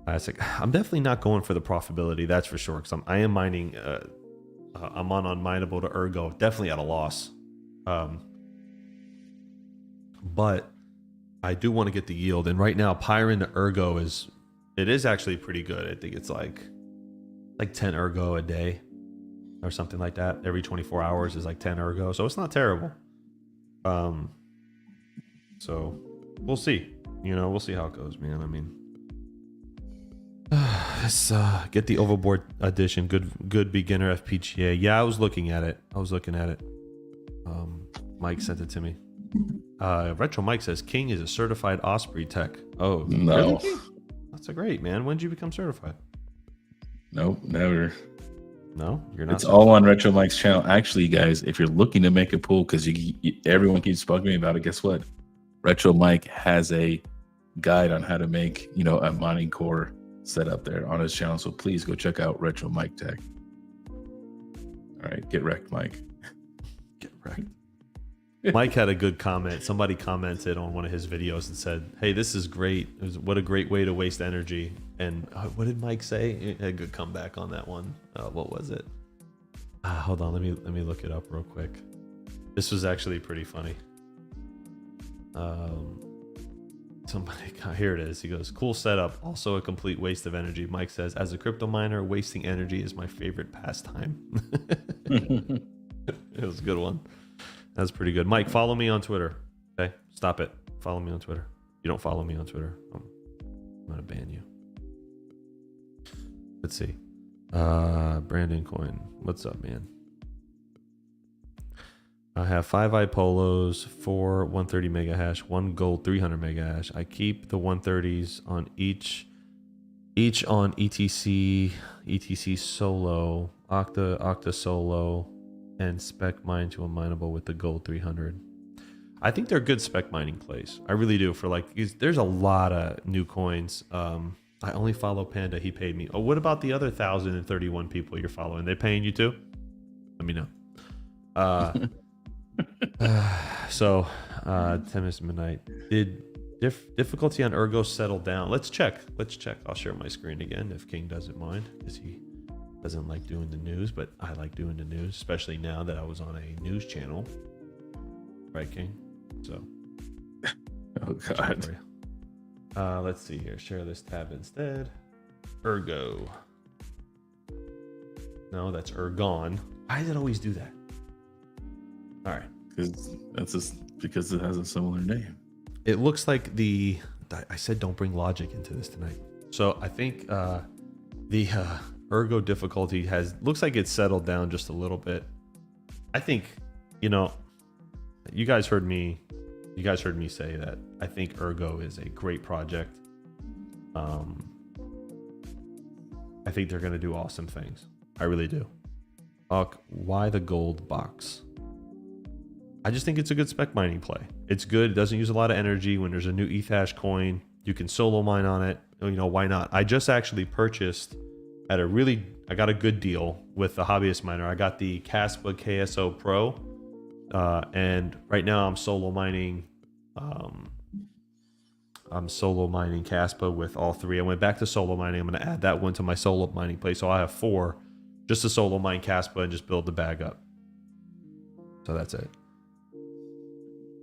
ASIC. I'm definitely not going for the profitability, that's for sure, because I am mining. I'm on unminable to Ergo, definitely at a loss. But I do want to get the yield, and right now Pyron to Ergo is actually pretty good. I think it's like 10 Ergo a day or something like that. Every 24 hours is like 10 Ergo, so it's not terrible. So we'll see. We'll see how it goes, man. I mean, let's get the Overboard edition. Good beginner FPGA. Yeah, I was looking at it. Mike sent it to me. Retro Mike says KiiNG is a certified Osprey tech. Oh No. really? That's a great, man. When did you become certified? Nope, never. No, you're not. It's all on Retro Mike's channel. Actually, guys, if you're looking to make a pool, because everyone keeps bugging me about it, guess what? Retro Mike has a guide on how to make, a mining core setup there on his channel. So please go check out Retro Mike Tech. All right, get wrecked, Mike. Get wrecked. Mike had a good comment. Somebody commented on one of his videos and said, "Hey, this is great. What a great way to waste energy." And what did Mike say? He had a good comeback on that one. What was it? Hold on, let me look it up real quick. This was actually pretty funny. Here it is. He goes, "Cool setup. Also a complete waste of energy." Mike says, "As a crypto miner, wasting energy is my favorite pastime." It was a good one. That's pretty good. Mike, follow me on Twitter. Okay, stop it. Follow me on Twitter. You don't follow me on Twitter, I'm gonna ban you. Let's see. Brandon Coin, what's up, man? I have 5 iPolos, 4 130 mega hash, 1 gold 300 mega hash. I keep the 130s on each on ETC solo, Octa solo, and spec mine to a mineable with the gold 300. I think they're good spec mining plays. I really do. There's a lot of new coins. I only follow Panda. He paid me. Oh, what about the other 1,031 people you're following? They paying you too? Let me know. So 10 minutes to midnight. Did difficulty on Ergo settle down? Let's check. I'll share my screen again if KiiNG doesn't mind, because he doesn't like doing the news, but I like doing the news, especially now that I was on a news channel. Right, KiiNG? So. Oh, God. Let's see here. Share this tab instead. Ergo. No, that's Ergon. Why does it always do that? All right. Because it has a similar name. It looks like I said don't bring logic into this tonight. So I think the Ergo difficulty looks like it's settled down just a little bit. I think, you guys heard me say that I think Ergo is a great project. I think they're going to do awesome things. I really do. Why the gold box? I just think it's a good spec mining play. It's good. It doesn't use a lot of energy. When there's a new ETH hash coin, you can solo mine on it. Why not? I just actually purchased I got a good deal with the hobbyist miner. I got the Caspa KSO Pro, and right now I'm solo mining. I'm solo mining Caspa with all 3. I went back to solo mining. I'm going to add that one to my solo mining play, so I have 4 just to solo mine Caspa and just build the bag up. So that's it.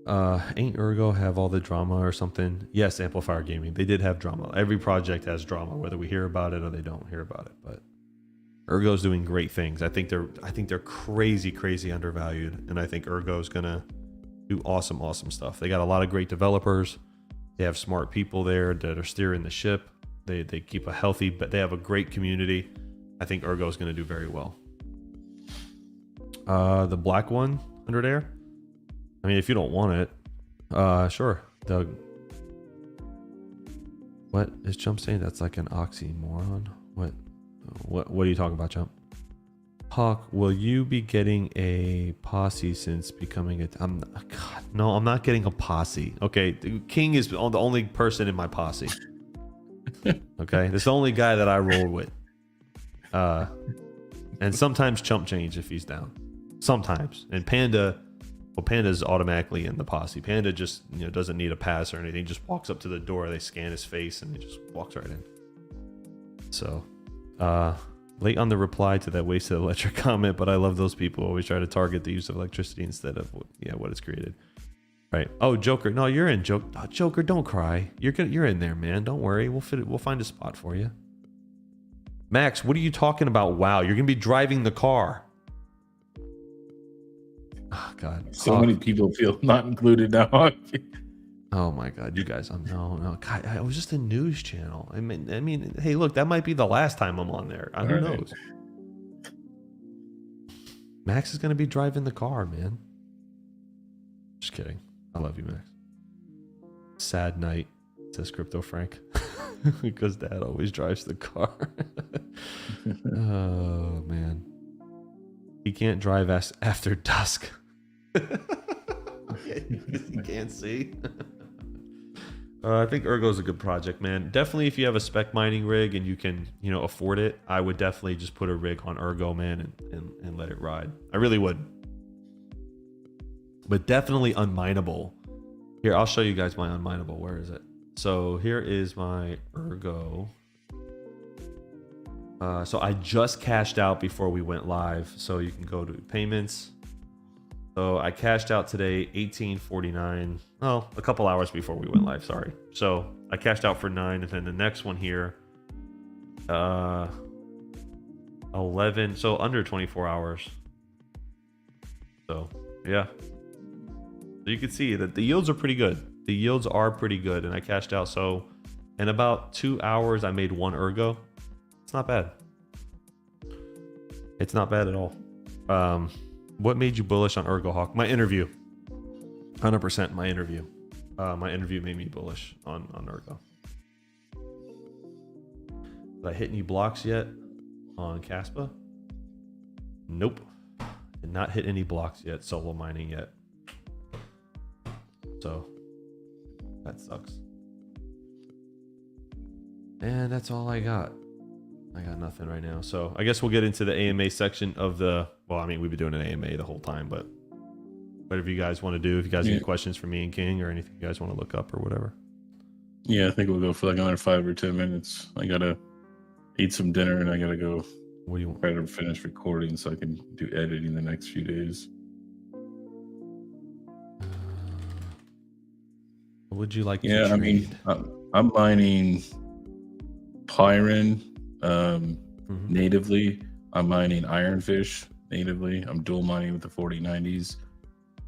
Ain't Ergo have all the drama or something? Yes, Amplifier Gaming. They did have drama. Every project has drama, whether we hear about it or they don't hear about it. But Ergo's doing great things. I think they're crazy undervalued, and I think Ergo's gonna do awesome stuff. They got a lot of great developers. They have smart people there that are steering the ship. They keep a healthy, but they have a great community. I think Ergo's gonna do very well. The black one, 100 air. I mean, if you don't want it, sure, Doug. What is Jump saying? That's like an oxymoron. What are you talking about, Jump? Hawk, will you be getting a posse since becoming a... no, I'm not getting a posse. Okay, KiiNG is the only person in my posse. Okay, this is the only guy that I roll with. And sometimes chump change if he's down. Sometimes. And Panda's automatically in the posse. Panda just doesn't need a pass or anything. Just walks up to the door. They scan his face and he just walks right in. So, late on the reply to that wasted electric comment, but I love those people who always try to target the use of electricity instead of what it's created. Right. Oh, Joker. No, you're in. Joker, don't cry. You're in there, man. Don't worry. We'll find a spot for you. Max, what are you talking about? Wow, you're gonna be driving the car. Oh God. So many people feel not included now. Oh my God, you guys! No. God, I was just a news channel. I mean, hey, look, that might be the last time I'm on there. Who knows? Max is gonna be driving the car, man. Just kidding. I love you, Max. Sad night, says Crypto Frank, because Dad always drives the car. Oh man, he can't drive after dusk. He can't see. I think Ergo's a good project, man. Definitely, if you have a spec mining rig and you can, afford it, I would definitely just put a rig on Ergo, man, and let it ride. I really would. But definitely unmineable. Here, I'll show you guys my unmineable. Where is it? So here is my Ergo. So I just cashed out before we went live. So you can go to payments. So I cashed out today, $18.49. Oh, a couple hours before we went live, sorry. So I cashed out for 9, and then the next one here, 11, so under 24 hours. So yeah. So you can see that the yields are pretty good. The yields are pretty good, and I cashed out. So in about 2 hours, I made 1 Ergo. It's not bad. It's not bad at all. What made you bullish on Ergo Hawk? My interview. 100% my interview. My interview made me bullish on Ergo. Did I hit any blocks yet on Caspa? Nope. Did not hit any blocks yet, solo mining yet. So that sucks. And that's all I got. I got nothing right now. So I guess we'll get into the AMA section of the, well, I mean, we've been doing an AMA the whole time, but whatever you guys want to do, if you guys have any questions for me and KiiNG or anything you guys want to look up or whatever. Yeah, I think we'll go for like another 5 or 10 minutes. I gotta eat some dinner and I gotta go. What do you want? Try to finish recording so I can do editing the next few days. What would you like to trade? I mean, I'm mining Pyron natively. I'm mining Ironfish natively. I'm dual mining with the 4090s.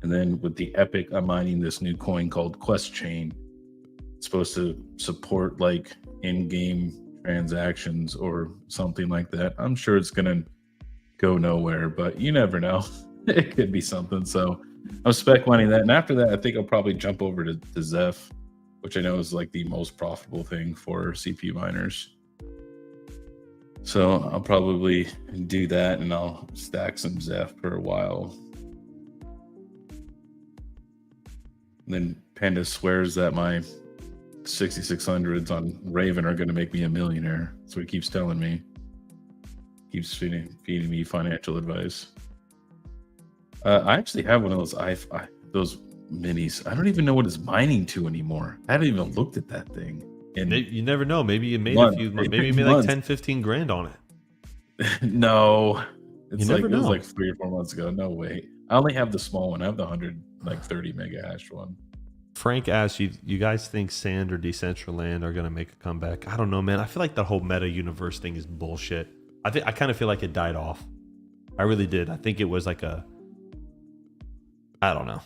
And then with the Epic, I'm mining this new coin called Quest Chain. It's supposed to support like in-game transactions or something like that. I'm sure it's going to go nowhere, but you never know. It could be something. So I'm spec mining that. And after that, I think I'll probably jump over to Zeph, which I know is like the most profitable thing for CPU miners. So I'll probably do that and I'll stack some Zeph for a while. And then Panda swears that my 6600s on Raven are going to make me a millionaire. That's what he keeps telling me. Keeps feeding me financial advice. I actually have one of those those minis. I don't even know what it's mining to anymore. I haven't even looked at that thing. And you never know. Maybe you made maybe you made like 10, 15 grand on it. No, it's you like never it was know. like 3 or 4 months ago. No way. I only have the small one. I have the 130 mega hash one. Frank asked you guys think Sand or Decentraland are gonna make a comeback? I don't know, man. I feel like the whole meta universe thing is bullshit. I kind of feel like it died off. I really did. I think it was like I don't know.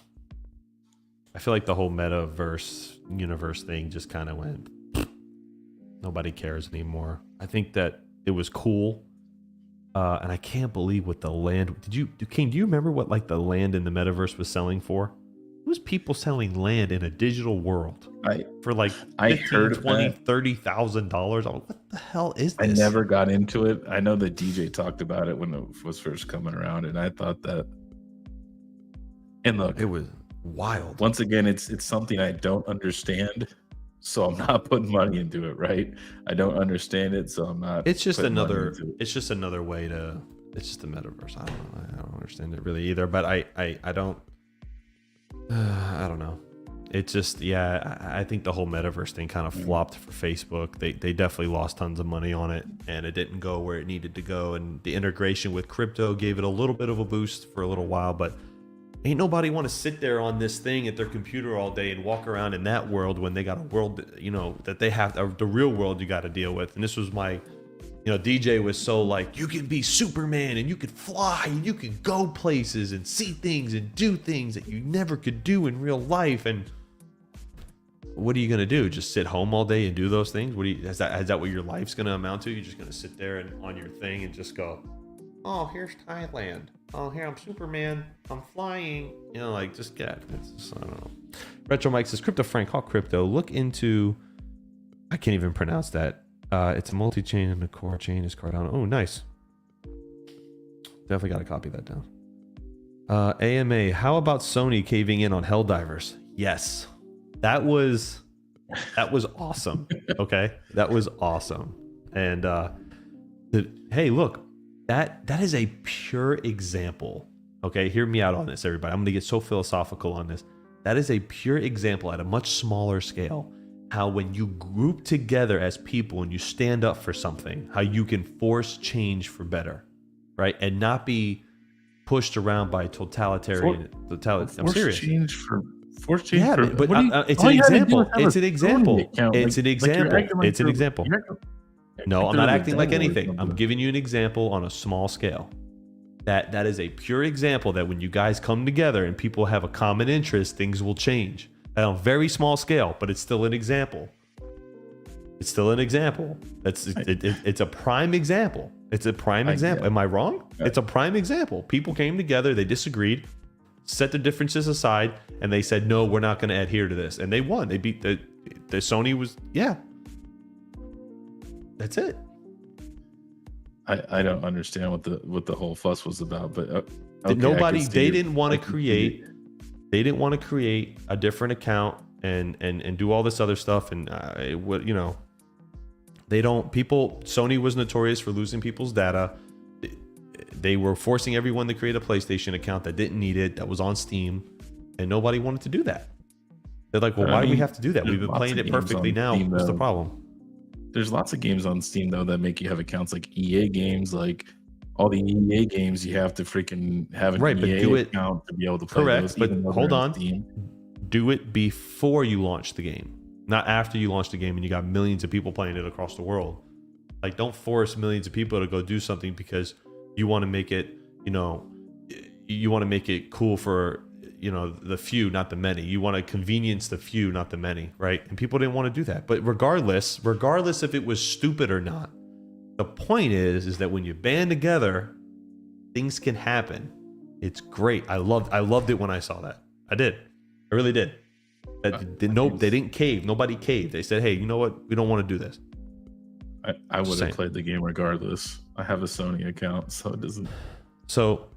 I feel like the whole metaverse universe thing just kind of went. Nobody cares anymore. I think that it was cool, and I can't believe what the land. KiiNG? Do you remember what like the land in the metaverse was selling for? It was people selling land in a digital world for like $15,000, $20,000, $30,000. I'm like, what the hell is this? I never got into it. I know the DJ talked about it when it was first coming around, and I thought that. And look, it was wild. Once again, it's something I don't understand, so I'm not putting money into it, right? I don't understand it, so I'm not. It's just putting money another. into it. It's just another way to. It's just the metaverse. I don't know. I don't understand it really either. But I don't. I don't know. It's just I think the whole metaverse thing kind of flopped for Facebook. They definitely lost tons of money on it, and it didn't go where it needed to go. And the integration with crypto gave it a little bit of a boost for a little while, but ain't nobody want to sit there on this thing at their computer all day and walk around in that world when they got a world, that they have the real world you got to deal with. And this was my, DJ was so like, you can be Superman and you can fly and you can go places and see things and do things that you never could do in real life. And what are you gonna do? Just sit home all day and do those things? Is that what your life's gonna amount to? You're just gonna sit there and on your thing and just go, oh, here's Thailand. Oh, here I'm Superman. I'm flying. Just get. I don't know. Retro Mike says, Crypto Frank, call crypto. Look into. I can't even pronounce that. It's a multi-chain and the core chain is Cardano. Oh, nice. Definitely got to copy that down. AMA, how about Sony caving in on Helldivers? Yes, that was awesome. Okay, that was awesome. And hey, look. That is a pure example. Okay, hear me out on this, everybody. I'm going to get so philosophical on this. That is a pure example at a much smaller scale. How when you group together as people and you stand up for something, how you can force change for better, right? And not be pushed around by totalitarian. I'm serious. Force change yeah, for, but it's an example. It's an example. It's an example. It's an example. No, I'm not acting like anything. I'm giving you an example on a small scale. That is a pure example that when you guys come together and people have a common interest, things will change. On a very small scale, but it's still an example. It's still an example. It's a prime example. It's a prime example. Am I wrong? It's a prime example. People came together, they disagreed, set their differences aside, and they said, no, we're not going to adhere to this. And they won. They beat the Sony was, That's it. I don't understand what the whole fuss was about, but okay, they didn't want to create a different account and do all this other stuff. And Sony was notorious for losing people's data. They were forcing everyone to create a PlayStation account that didn't need it, that was on Steam, and nobody wanted to do that. They're like, well, why do we have to do that? We've been playing it perfectly now. What's the problem? There's lots of games on Steam though that make you have accounts, like EA games, like all the EA games you have to freaking have an EA account to be able to play those. Correct, but hold on. Do it before you launch the game, not after you launch the game and you got millions of people playing it across the world. Like, don't force millions of people to go do something because you want to make it, you want to make it cool for the few, not the many. You want to convenience the few, not the many, right? And people didn't want to do that. But regardless if it was stupid or not, the point is that when you band together, things can happen. It's great. I loved it when I saw that. I did. I really did. They didn't cave. Nobody caved. They said, hey, you know what? We don't want to do this. I would have played the game regardless. I have a Sony account, so it doesn't. So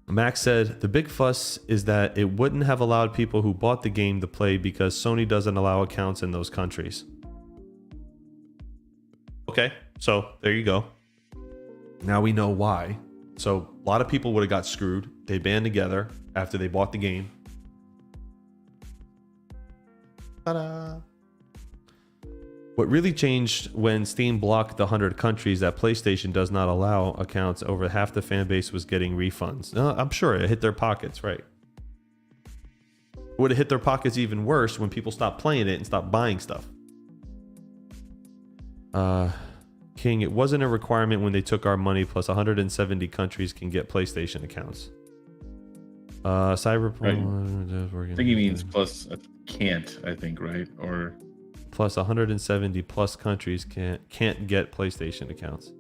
Max said, the big fuss is that it wouldn't have allowed people who bought the game to play because Sony doesn't allow accounts in those countries. Okay, so there you go. Now we know why. So a lot of people would have got screwed. They band together after they bought the game. Ta-da! What really changed when Steam blocked the 100 countries that PlayStation does not allow accounts, over half the fan base was getting refunds. I'm sure it hit their pockets, right? It would have hit their pockets even worse when people stopped playing it and stopped buying stuff. KiiNG, it wasn't a requirement when they took our money, plus 170 countries can get PlayStation accounts. Cyberpunk. Right. I think he means plus can't, I think, right? Or plus 170 plus countries can't get PlayStation accounts.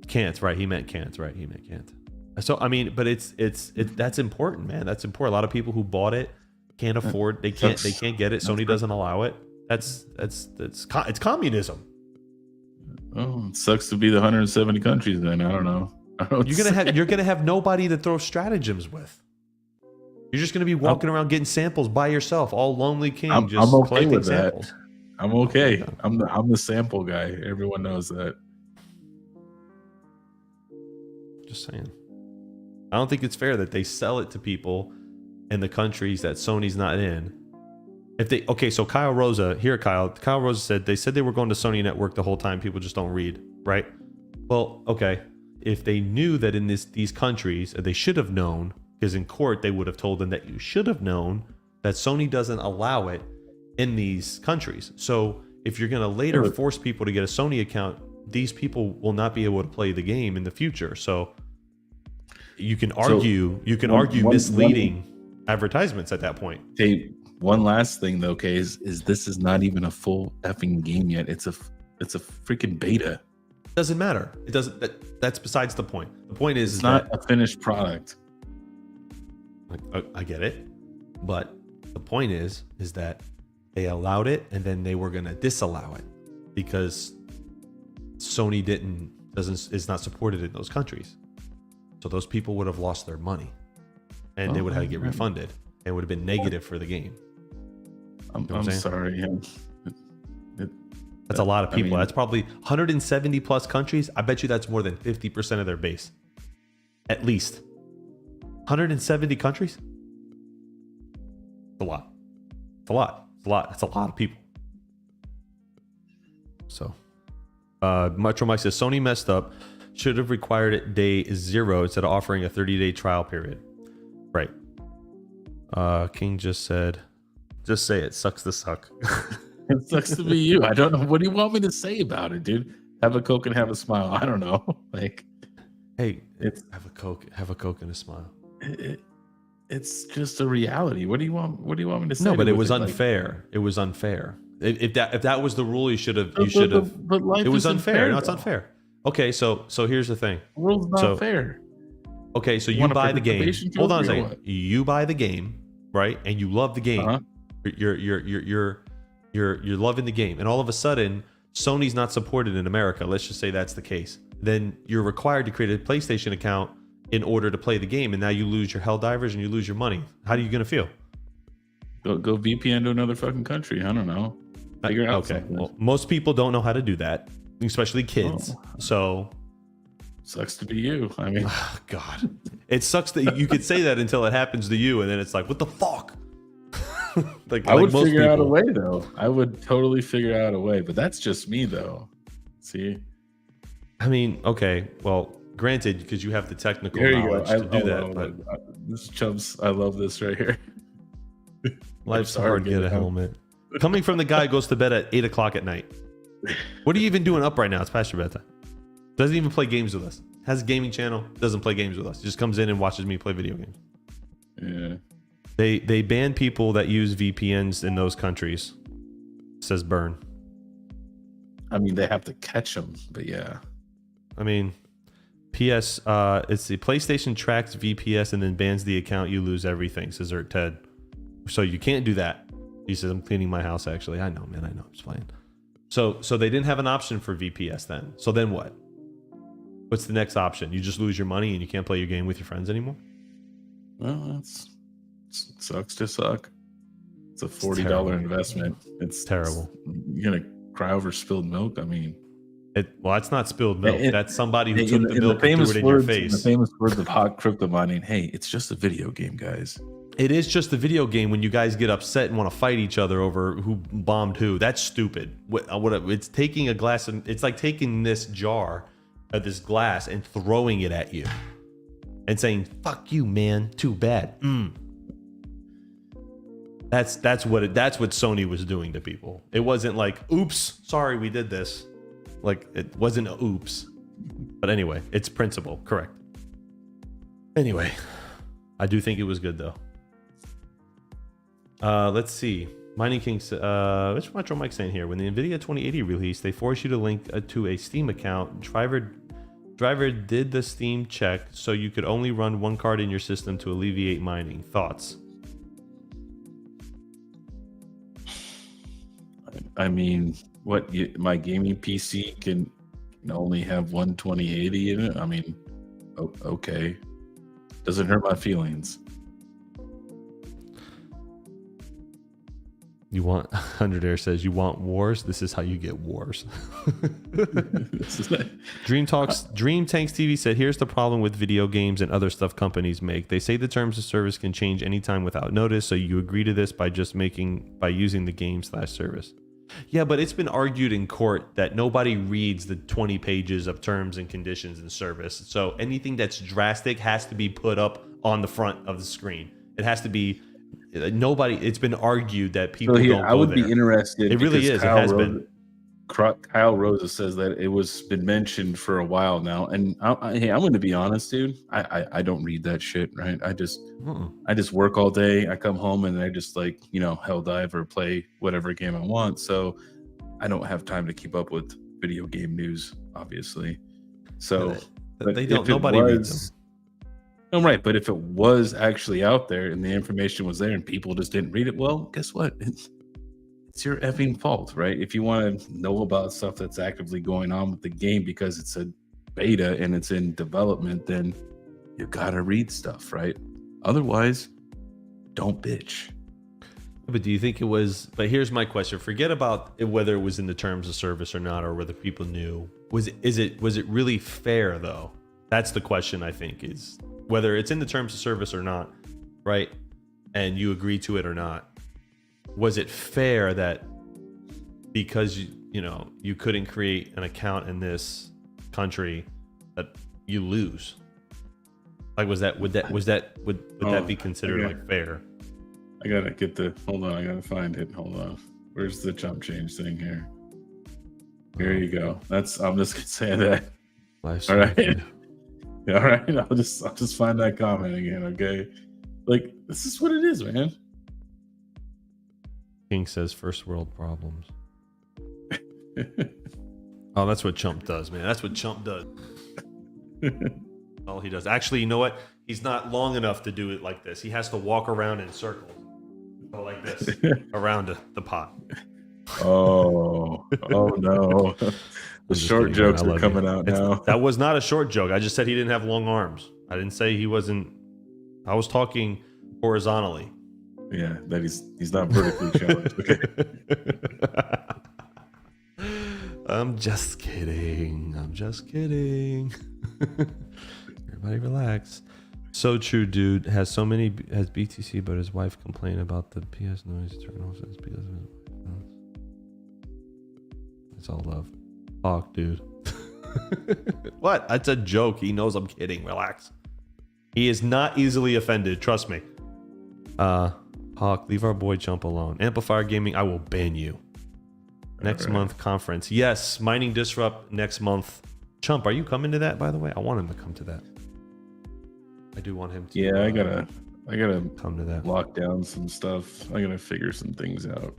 Can't, right? He meant can't, right? He meant can't. So I mean, but it's that's important, man. That's important. A lot of people who bought it can't afford. They can't get it. Sony doesn't allow it. It's communism. Oh, it sucks to be the 170 countries. Then I don't know. You're gonna have nobody to throw stratagems with. You're just going to be walking around getting samples by yourself, all lonely king, I'm just okay collecting with that. samples. I'm okay. I'm the sample guy. Everyone knows that. Just saying. I don't think it's fair that they sell it to people in the countries that Sony's not in. So Kyle Rosa said they said they were going to Sony Network the whole time. People just don't read, right? Well, okay. If they knew that in these countries, they should have known, because in court they would have told them that you should have known that Sony doesn't allow it in these countries. So if you're going to later force people to get a Sony account, these people will not be able to play the game in the future. So you can argue misleading advertisements at that point. Okay, one last thing though, okay, is this is not even a full effing game yet. It's a freaking beta. Doesn't matter. It doesn't. That's besides the point. The point is It's not a finished product. I get it, but the point is that they allowed it and then they were gonna disallow it because Sony is not supported in those countries. So those people would have lost their money, and they would have to get refunded. It would have been negative for the game. I'm sorry. That's a lot of people. That's probably 170 plus countries. I bet you that's more than 50% of their base. At least. 170 countries? It's a lot. It's a lot. It's a lot. That's a lot of people. So, Metro Mike says Sony messed up. Should have required it day 0 instead of offering a 30-day trial period. Right. King just said, just say it sucks to suck. It sucks to be you. I don't know. What do you want me to say about it, dude? Have a Coke and have a smile. I don't know. Like, hey, have a Coke and a smile. It's just a reality. What do you want me to say? No, but it was unfair. It was unfair. If that was the rule, you should have. But life it was unfair. unfair. No, it's unfair. Okay, so here's the thing. The world's not fair. Okay, so you buy the game. Hold on a second. You buy the game, right? And you love the game. You're loving the game, and all of a sudden, Sony's not supported in America. Let's just say that's the case. Then you're required to create a PlayStation account in order to play the game, and now you lose your Helldivers and you lose your money. How are you gonna feel? Go VPN to another fucking country. I don't know. Figure out something. Well, most people don't know how to do that, especially kids. So sucks to be you. I mean, God, it sucks that you could say that until it happens to you, and then it's like, what the fuck? I would figure out a way, though. I would totally figure out a way, but that's just me, though. See, I mean, okay, well, granted, because you have the technical knowledge to do that, but this chumps, I love this right here. Life's hard. Get a helmet. Coming from the guy who goes to bed at 8 o'clock at night. What are you even doing up right now? It's past your bedtime. Doesn't even play games with us. Has a gaming channel. Doesn't play games with us. Just comes in and watches me play video games. Yeah. They ban people that use VPNs in those countries. Says Burn. I mean, they have to catch them, but yeah. I mean, PS, it's the PlayStation tracks VPS and then bans the account. You lose everything, says Ted. So you can't do that. He says, I'm cleaning my house, actually. I know, man. I know. I'm just playing. So they didn't have an option for VPS then. So then what? What's the next option? You just lose your money and you can't play your game with your friends anymore? Well, sucks to suck. It's a $40 investment. It's terrible. You're going to cry over spilled milk? I mean... Well, that's not spilled milk. That's somebody who took the milk and threw it in your face. The famous words of hot crypto mining. Hey, it's just a video game, guys. It is just a video game when you guys get upset and want to fight each other over who bombed who. That's stupid. It's taking a glass and it's like taking this jar of this glass and throwing it at you and saying, fuck you, man. Too bad. That's what Sony was doing to people. It wasn't like, oops, sorry, we did this. Like, it wasn't a oops. But anyway, it's principle. Correct. Anyway, I do think it was good, though. Let's see. Mining King, which Metro Mike saying here? When the NVIDIA 2080 released, they force you to link to a Steam account. Driver did the Steam check, so you could only run one card in your system to alleviate mining. Thoughts? I mean, my gaming PC can only have one 2080 in it? I mean, okay. Doesn't hurt my feelings. You want 100 Air says you want wars. This is how you get wars. Dream Tanks TV said, here's the problem with video games and other stuff companies make. They say the terms of service can change anytime without notice, so you agree to this by using the game/service. Yeah, but it's been argued in court that nobody reads the 20 pages of terms and conditions in service. So anything that's drastic has to be put up on the front of the screen. It has to be nobody. It's been argued that people don't go there. I would be interested. It really is. It has been. Kyle Rosa says that it was been mentioned for a while now, and hey, I'm going to be honest, dude. I don't read that shit, right? I just work all day. I come home and I just like hell dive or play whatever game I want. So I don't have time to keep up with video game news, obviously. So they don't. Nobody reads them. No, right, but if it was actually out there and the information was there and people just didn't read it, well, guess what? It's your effing fault, right? If you want to know about stuff that's actively going on with the game because it's a beta and it's in development, then you gotta read stuff, right? Otherwise, don't bitch. But do you think it was? But here's my question: forget about whether it was in the terms of service or not, or whether people knew. Was it really fair though? That's the question. I think is whether it's in the terms of service or not, right? And you agree to it or not. Was it fair that because you couldn't create an account in this country that you lose? Like would that be considered like fair? I gotta get hold on, I gotta find it. Hold on. Where's the jump change thing here? Here you go. I'm just gonna say that. All right. All right. I'll just find that comment again, okay? Like, this is what it is, man. KiiNG says first world problems. Oh, that's what Chump does, man. That's what Chump does. All he does. Actually, you know what? He's not long enough to do it like this. He has to walk around in circles. Go like this. Around the pot. Oh no. The short jokes are coming out now. That was not a short joke. I just said he didn't have long arms. I didn't say he wasn't. I was talking horizontally. Yeah, that he's not vertically challenged. Okay. I'm just kidding. Everybody relax. So true, dude. Has BTC, but his wife complained about the PS noise turn off because of it. It's all love. Hawk, dude. What? That's a joke. He knows I'm kidding. Relax. He is not easily offended. Trust me. Hawk, leave our boy Chump alone. Amplifier Gaming, I will ban you. Next month conference. Yes, Mining Disrupt next month. Chump, are you coming to that, by the way? I want him to come to that. I do want him to. Yeah, I gotta come to that. Lock down some stuff. I gotta figure some things out.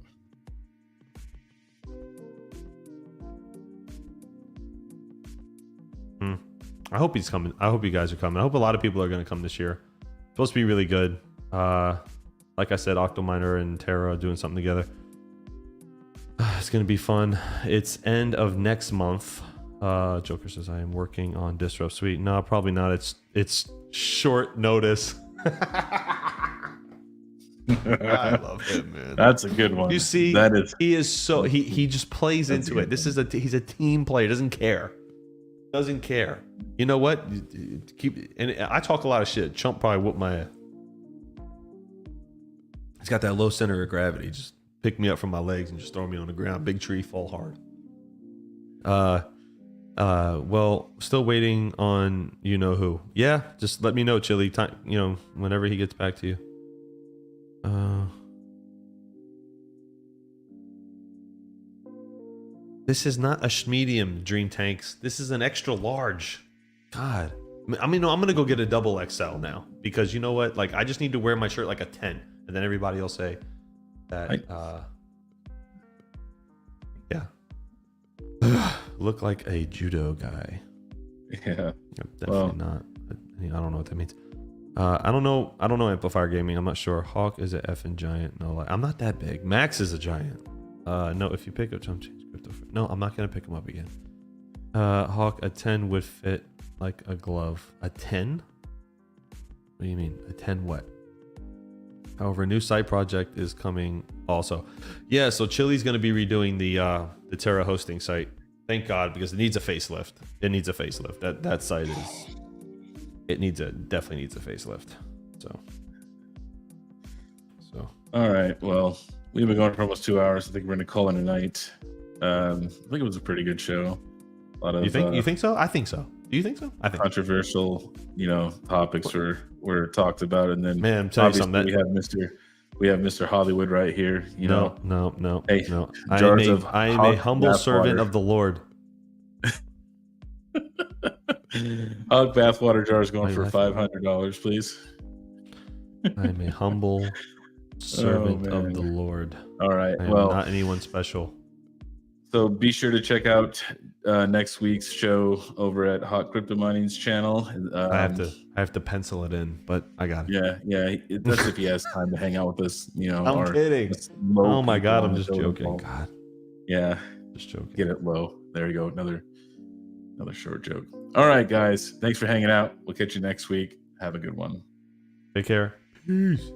I hope he's coming. I hope you guys are coming. I hope a lot of people are going to come this year. It's supposed to be really good. Like I said, Octominer and Terra doing something together. It's going to be fun. It's end of next month. Joker says, I am working on Disrupt Suite. No, probably not. It's short notice. I love him, man. That's a good one. You see, he is so he just plays into it. He's a team player. Doesn't care. You know what? And I talk a lot of shit. Chump probably whooped my ass. He's got that low center of gravity. Just pick me up from my legs and just throw me on the ground. Big tree, fall hard. Well, still waiting on you know who. Yeah, just let me know, Chili. Time, whenever he gets back to you. This is not a medium, Dream Tanks. This is an extra large. God. I mean, I'm going to go get a double XL now because you know what? Like, I just need to wear my shirt like a 10 and then everybody will say that, yeah. Look like a judo guy. Yeah. Definitely not. I don't know what that means. I don't know Amplifier Gaming. I'm not sure. Hawk is a effing giant. No, I'm not that big. Max is a giant. No, if you pick up Jump Change Crypto. No, I'm not going to pick him up again. Hawk, a 10 would fit like a glove. A 10? What do you mean? A 10 what? However, a new site project is coming also. Yeah, so Chili's going to be redoing the Terra hosting site. Thank God, because it needs a facelift. It needs a facelift. That site definitely needs a facelift. So All right. Well, we've been going for almost 2 hours. I think we're going to call it a night. I think it was a pretty good show. A lot of you think so? I think so. Do you think so? I think controversial, topics were talked about, and then man, I'm telling you something. We have Mr. Hollywood right here. No. Hey, no. I am a humble servant of the Lord. Hog bathwater jars going for $500, please. I am a humble servant of the Lord. All right. I am Well, not anyone special. So be sure to check out next week's show over at Hot Crypto Mining's channel. I have to pencil it in, but I got it. Yeah. That's if he has time to hang out with us. I'm kidding. Oh my God, I'm just joking. God. Yeah, just joking. Get it low. There you go. Another short joke. All right, guys. Thanks for hanging out. We'll catch you next week. Have a good one. Take care. Peace.